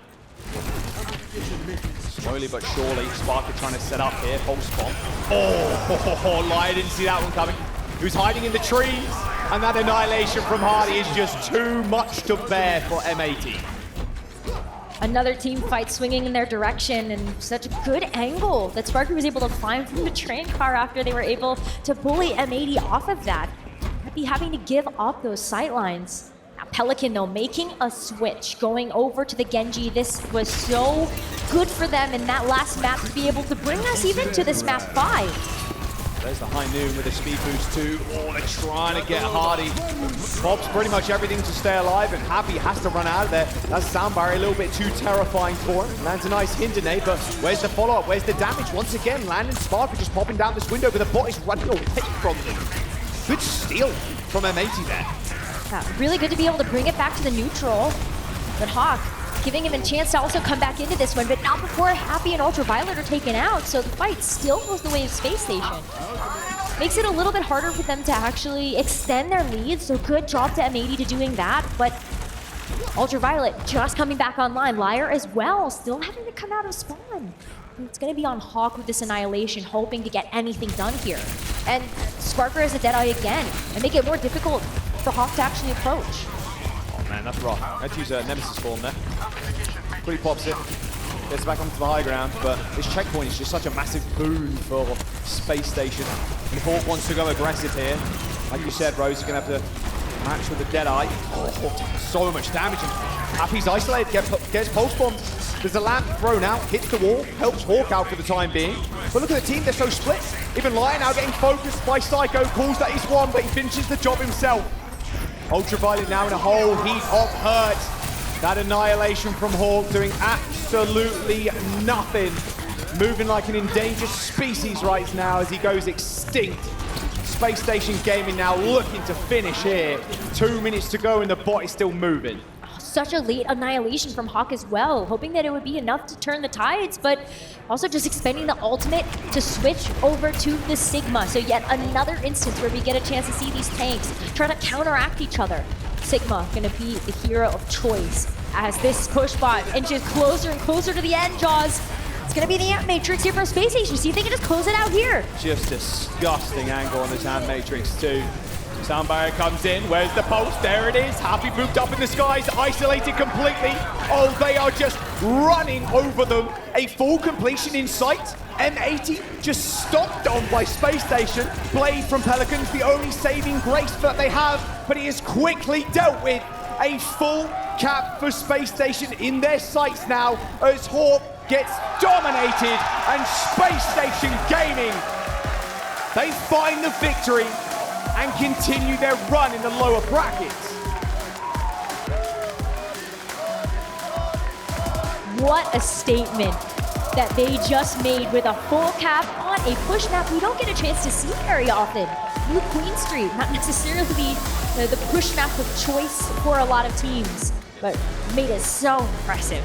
Slowly but surely, Sparker trying to set up here. Pulse bomb. Oh, Liar didn't see that one coming. He was hiding in the trees, and that Annihilation from Hardy is just too much to bear for M80. Another team fight swinging in their direction, and such a good angle that Sparker was able to find from the train car after they were able to bully M80 off of that. Might be having to give up those sight lines. Now Pelican though making a switch, going over to the Genji. This was so good for them in that last map to be able to bring us even to this map 5. There's the high noon with the speed boost too. Oh, they're trying to get Hardy. Bob's pretty much everything to stay alive, and Happy has to run out of there. That sound barrier a little bit too terrifying for him. Lands a nice hinder nade, but where's the follow-up? Where's the damage? Once again, Landon Sparker just popping down this window, but the bot is running away from them. Good steal from M80 there. Yeah, really good to be able to bring it back to the neutral. But Hawk giving him a chance to also come back into this one, but not before Happy and Ultraviolet are taken out, so the fight still goes the way of Space Station. Makes it a little bit harder for them to actually extend their lead, so good job to M80 to doing that, but Ultraviolet just coming back online. Liar as well, still having to come out of spawn. it's going to be on Hawk with this Annihilation, hoping to get anything done here. And Sparker has a Deadeye again, and make it more difficult for Hawk to actually approach. Oh man, that's rough. I had to use a Nemesis form there. Quickly pops it, gets back onto the high ground, but this checkpoint is just such a massive boon for Space Station. And Hawk wants to go aggressive here. Like you said, Rose, you're going to have to match with the Deadeye. Oh, Hawk taking so much damage, and Happy's isolated, gets pulse bombed. There's a lamp thrown out, hits the wall, helps Hawk out for the time being. But look at the team, they're so split. Even Lion now getting focused by Psycho, calls that he's won, but he finishes the job himself. Ultraviolet now in a whole heap of hurt. That Annihilation from Hawk doing absolutely nothing. Moving like an endangered species right now as he goes extinct. Space Station Gaming now looking to finish here. 2 minutes to go and the bot is still moving. Such a late Annihilation from Hawk as well, hoping that it would be enough to turn the tides, but also just expending the ultimate to switch over to the Sigma. So yet another instance where we get a chance to see these tanks try to counteract each other. Sigma gonna be the hero of choice as this push bot inches closer and closer to the end, Jaws. It's gonna be the Ant Matrix here from Space Station. See if they can just close it out here. Just disgusting angle on this Ant Matrix too. Sound barrier comes in, where's the pulse? There it is, Happy moved up in the skies, isolated completely. Oh, they are just running over them. A full completion in sight. M80 just stomped on by Space Station. Blade from Pelicans, the only saving grace that they have, but he is quickly dealt with. A full cap for Space Station in their sights now as Hawk gets dominated and Space Station Gaming, they find the victory and continue their run in the lower brackets. What a statement that they just made with a full cap on a push map we don't get a chance to see very often. New Queen Street, not necessarily the push map of choice for a lot of teams, but made it so impressive.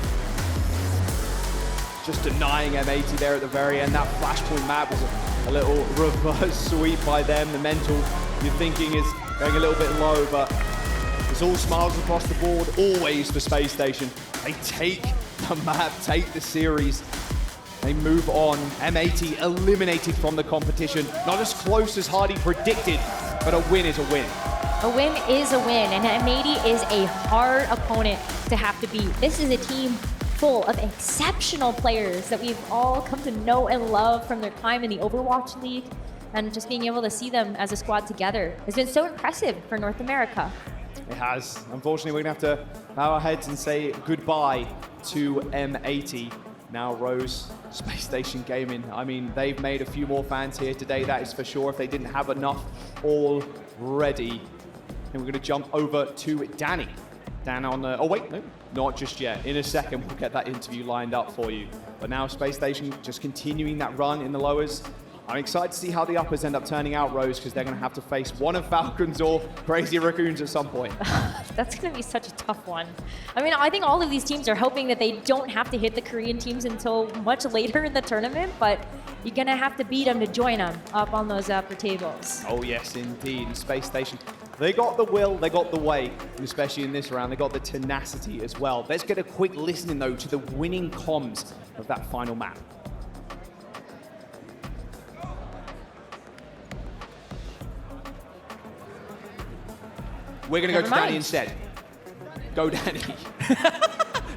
Just denying M80 there at the very end. That flashpoint map was a little reverse sweep by them. The mental, you're thinking, is going a little bit low, but it's all smiles across the board, always for Space Station. They take the map, take the series. They move on. M80 eliminated from the competition. Not as close as Hardy predicted, but a win is a win. A win is a win, and M80 is a hard opponent to have to beat. This is a team full of exceptional players that we've all come to know and love from their time in the Overwatch League, and just being able to see them as a squad together has been so impressive for North America. It has. Unfortunately, we're going to have to bow our heads and say goodbye to M80. Now Rose, Space Station Gaming. I mean, they've made a few more fans here today, that is for sure, if they didn't have enough already. And we're going to jump over to Danny. Dan on the... Oh, wait, no, not just yet. In a second, we'll get that interview lined up for you. But now Space Station just continuing that run in the lowers. I'm excited to see how the uppers end up turning out, Rose, because they're going to have to face one of Falcons or Crazy Raccoons at some point. That's going to be such a tough one. I mean, I think all of these teams are hoping that they don't have to hit the Korean teams until much later in the tournament, but you're going to have to beat them to join them up on those upper tables. Oh, yes, indeed. And Space Station, they got the will, they got the way, and especially in this round, they got the tenacity as well. Let's get a quick listening, though, to the winning comms of that final map. We're going to go to Danny instead. Go, Danny.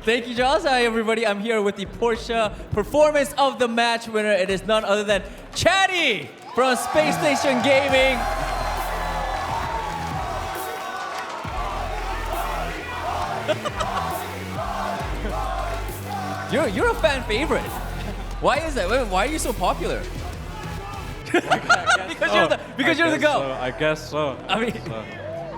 Thank you, Jaws. Hi, everybody. I'm here with the Porsche Performance of the Match winner. It is none other than Chatty from Space Station Gaming. You're a fan favorite. Why is that? Why are you so popular? because you're the GOAT. So, I guess so. I mean,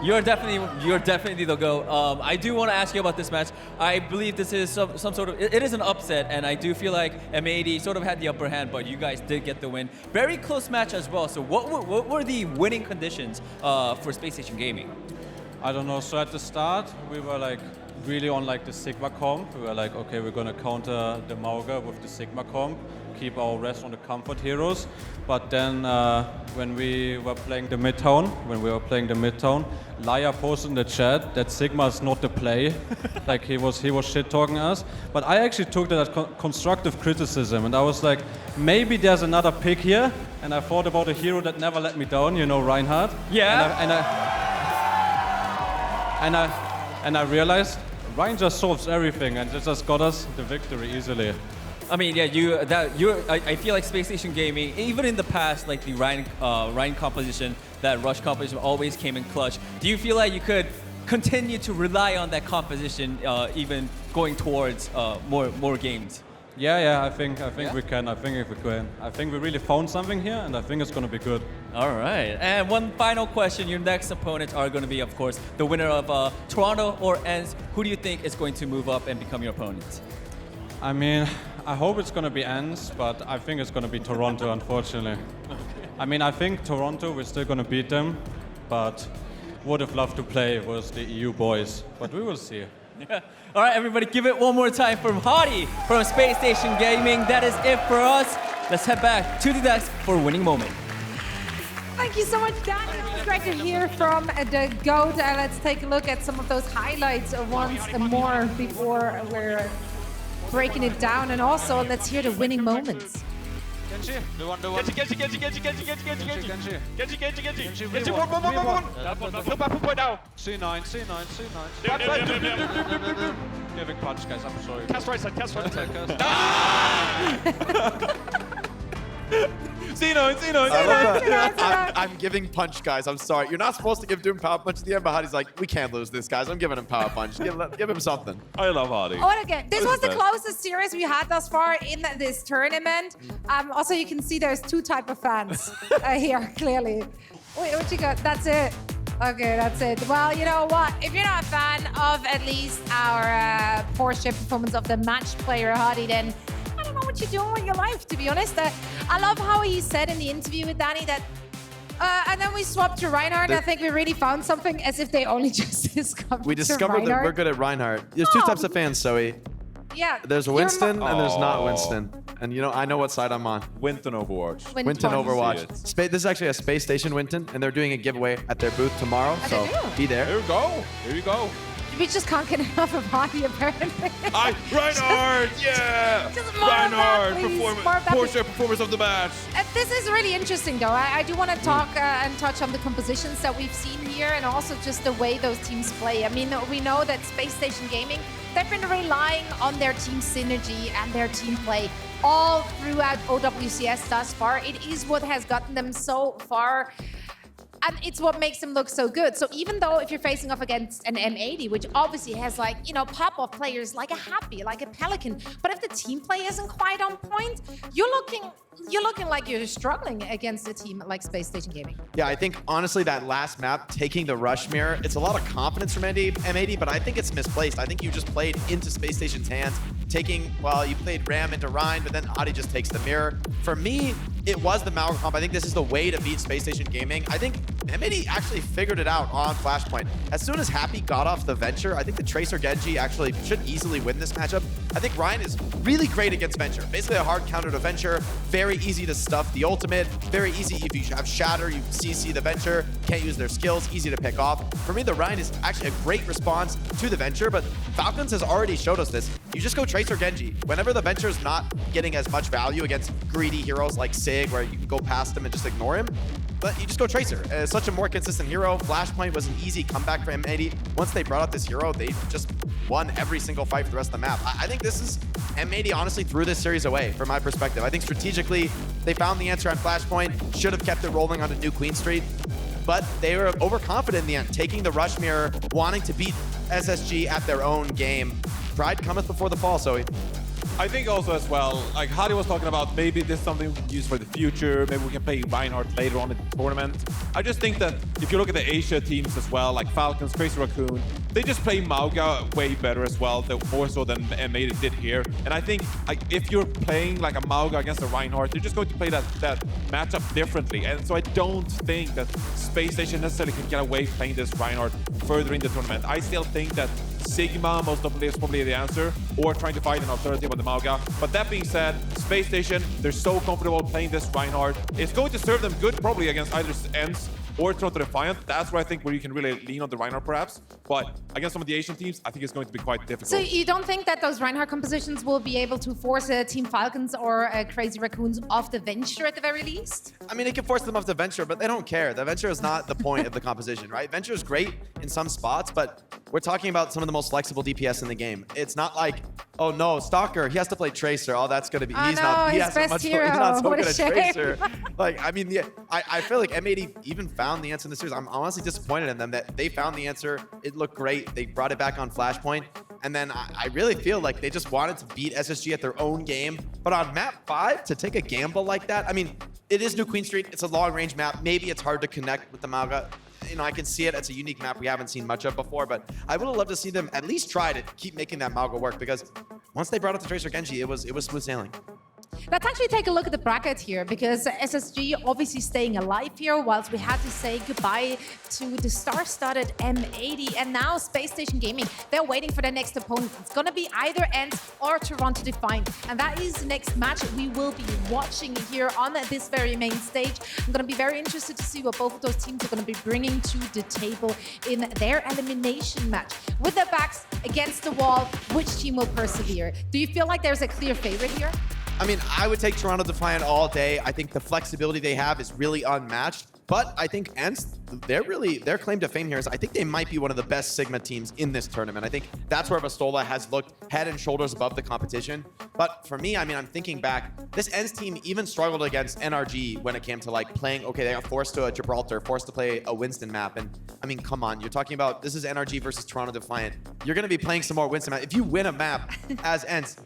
you're definitely the GOAT. I do want to ask you about this match. I believe this is some sort of, it is an upset, and I do feel like M80 sort of had the upper hand, but you guys did get the win. Very close match as well. So what were the winning conditions for Space Station Gaming? I don't know. So at the start, we were like really on like the Sigma comp. We were like, okay, we're gonna counter the Mauga with the Sigma comp, keep our rest on the comfort heroes. But then when we were playing the Midtown, Laya posted in the chat that Sigma is not the play. Like he was shit talking us. But I actually took that as constructive criticism, and I was like, maybe there's another pick here. And I thought about a hero that never let me down, you know, Reinhardt. Yeah. And I realized Ryan just solves everything, and it just got us the victory easily. I mean, yeah, I feel like Space Station Gaming, even in the past, like the Ryan composition, that Rush composition always came in clutch. Do you feel like you could continue to rely on that composition, even going towards more games? Yeah, I think we can. I think if we can. I think we really found something here, and I think it's going to be good. All right. And one final question. Your next opponents are going to be, of course, the winner of Toronto or ENCE. Who do you think is going to move up and become your opponent? I mean, I hope it's going to be ENCE, but I think it's going to be Toronto, unfortunately. Okay. I mean, I think Toronto, we're still going to beat them, but would have loved to play with the EU boys. But we will see. Yeah. All right, everybody, give it one more time from Hadi from Space Station Gaming. That is it for us. Let's head back to the desk for winning moment. Thank you so much, Daniel. It's great to hear from the GOAT. Let's take a look at some of those highlights once more before we're breaking it down. And also, let's hear the winning moments. Genji, do one. Genji. Genji, one. Put point now. C9. Giving punch, guys, I'm sorry. Cast right side. C9. I'm giving punch, guys. I'm sorry. You're not supposed to give Doom power punch at the end, but Hadi's like, we can't lose this, guys. I'm giving him power punch. Give him something. I love Hadi. Oh, and again, this was the closest series we had thus far in this tournament. Also, you can see there's two type of fans here, clearly. Wait, what you got? That's it. Okay, that's it. Well, you know what? If you're not a fan of at least our four-ship performance of the match player, Hadi, then I don't know what you're doing with your life, to be honest. I love how he said in the interview with Danny that and then we swapped to Reinhardt. I think we really found something, as if they only just discovered We discovered that we're good at Reinhardt. There's two types of fans, Zoe. Yeah. There's Winston and there's not Winston. And you know, I know what side I'm on. Winton Overwatch. Winton Overwatch. This is actually a Space Station Winton, and they're doing a giveaway at their booth tomorrow. So be there. Here you go. We just can't get enough of Hadi, apparently. Reinhardt, yeah! Just more Reinhardt, performance of the match. This is really interesting, though. I do want to talk and touch on the compositions that we've seen here, and also just the way those teams play. I mean, we know that Space Station Gaming, they've been relying on their team synergy and their team play all throughout OWCS thus far. It is what has gotten them so far. And it's what makes them look so good. So even though if you're facing off against an M80, which obviously has like, you know, pop-off players like a Happy, like a Pelican, but if the team play isn't quite on point, you're looking like you're struggling against a team like Space Station Gaming. Yeah, I think honestly that last map, taking the rush mirror, it's a lot of confidence from M80, but I think it's misplaced. I think you just played into Space Station's hands, you played Ram into Ryan, but then Hadi just takes the mirror. For me, it was the Malcolm comp. I think this is the way to beat Space Station Gaming. I think M80 actually figured it out on Flashpoint. As soon as Happy got off the Venture, I think the Tracer Genji actually should easily win this matchup. I think Ryan is really great against Venture. Basically a hard counter to Venture, very easy to stuff the ultimate, very easy if you have Shatter, you CC the Venture, can't use their skills, easy to pick off. For me, the Ryan is actually a great response to the Venture, but Falcons has already showed us this. You just go Tracer Genji. Whenever the Venture is not getting as much value against greedy heroes like Sig, where you can go past him and just ignore him, but you just go Tracer. It's such a more consistent hero. Flashpoint was an easy comeback for M80. Once they brought out this hero, they just won every single fight for the rest of the map. I think this is M80 honestly threw this series away from my perspective. I think strategically, they found the answer on Flashpoint, should have kept it rolling on a new Queen Street, but they were overconfident in the end, taking the rush mirror, wanting to beat SSG at their own game. Pride cometh before the fall, so I think also as well, like Hadi was talking about, maybe this is something we can use for the future. Maybe we can play Reinhardt later on in the tournament. I just think that if you look at the Asia teams as well, like Falcons, Crazy Raccoon, they just play Mauga way better as well, more so than M80 did here. And I think like if you're playing like a Mauga against a Reinhardt, you're just going to play that matchup differently. And so I don't think that Space Station necessarily can get away playing this Reinhardt further in the tournament. I still think that Sigma most definitely is probably the answer, or trying to find an alternative on the Mauga. But that being said, Space Station, they're so comfortable playing this Reinhardt. It's going to serve them good probably against either ENCE or Toronto Defiant. That's where I think where you can really lean on the Reinhardt perhaps. But against some of the Asian teams, I think it's going to be quite difficult. So you don't think that those Reinhardt compositions will be able to force Team Falcons or Crazy Raccoons off the Venture at the very least? I mean, it can force them off the Venture, but they don't care. The Venture is not the point of the composition, right? Venture is great in some spots, but we're talking about some of the most flexible DPS in the game. It's not like, oh no, Stalker, he has to play Tracer. Oh, that's going to be, He has not so good at Tracer. Like, I mean, I feel like M80 even found the answer in the series. I'm honestly disappointed in them that they found the answer. It looked great. They brought it back on Flashpoint. And then I really feel like they just wanted to beat SSG at their own game. But on map 5, to take a gamble like that, I mean, it is New Queen Street. It's a long-range map. Maybe it's hard to connect with the Mauga. You know, I can see it. It's a unique map we haven't seen much of before, but I would have loved to see them at least try to keep making that Mauga work, because once they brought up the Tracer Genji, it was smooth sailing. Let's actually take a look at the bracket here, because SSG obviously staying alive here, whilst we had to say goodbye to the star-studded M80, and now Space Station Gaming. They're waiting for their next opponent. It's going to be either ENCE or Toronto Defiant, and that is the next match we will be watching here on this very main stage. I'm going to be very interested to see what both of those teams are going to be bringing to the table in their elimination match. With their backs against the wall, which team will persevere? Do you feel like there's a clear favorite here? I mean, I would take Toronto Defiant all day. I think the flexibility they have is really unmatched. But I think ENCE, their claim to fame here is I think they might be one of the best Sigma teams in this tournament. I think that's where Vastola has looked head and shoulders above the competition. But for me, I mean, I'm thinking back, this ENCE team even struggled against NRG when it came to like playing, okay, they got forced to a Gibraltar, forced to play a Winston map. And I mean, come on, you're talking about, this is NRG versus Toronto Defiant. You're going to be playing some more Winston map. If you win a map as ENCE,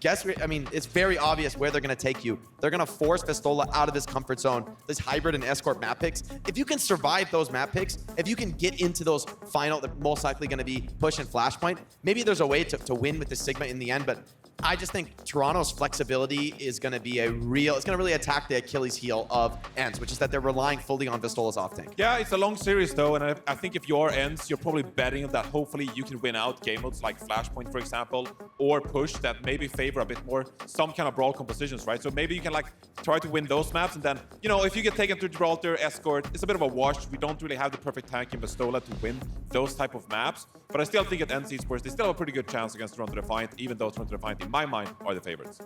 I mean, it's very obvious where they're going to take you. They're going to force Vastola out of his comfort zone, this hybrid and escort map picks. If you can survive those map picks, if you can get into those final, they're most likely going to be push and Flashpoint, maybe there's a way to win with the Sigma in the end, but I just think Toronto's flexibility is going to be it's going to really attack the Achilles heel of ENCE, which is that they're relying fully on Vistola's off-tank. Yeah, it's a long series though, and I think if you're ENCE, you're probably betting that hopefully you can win out game modes like Flashpoint, for example, or push that maybe favor a bit more some kind of brawl compositions, right? So maybe you can like try to win those maps, and then, you know, if you get taken to Gibraltar, Escort, it's a bit of a wash. We don't really have the perfect tank in Vastola to win those type of maps, but I still think at ENCE Esports, they still have a pretty good chance against Toronto Defiant, even though Toronto Defiant, in my mind, are the favorites.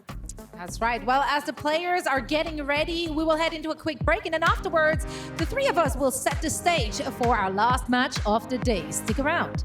That's right. Well, as the players are getting ready, we will head into a quick break, and then afterwards, the three of us will set the stage for our last match of the day. Stick around.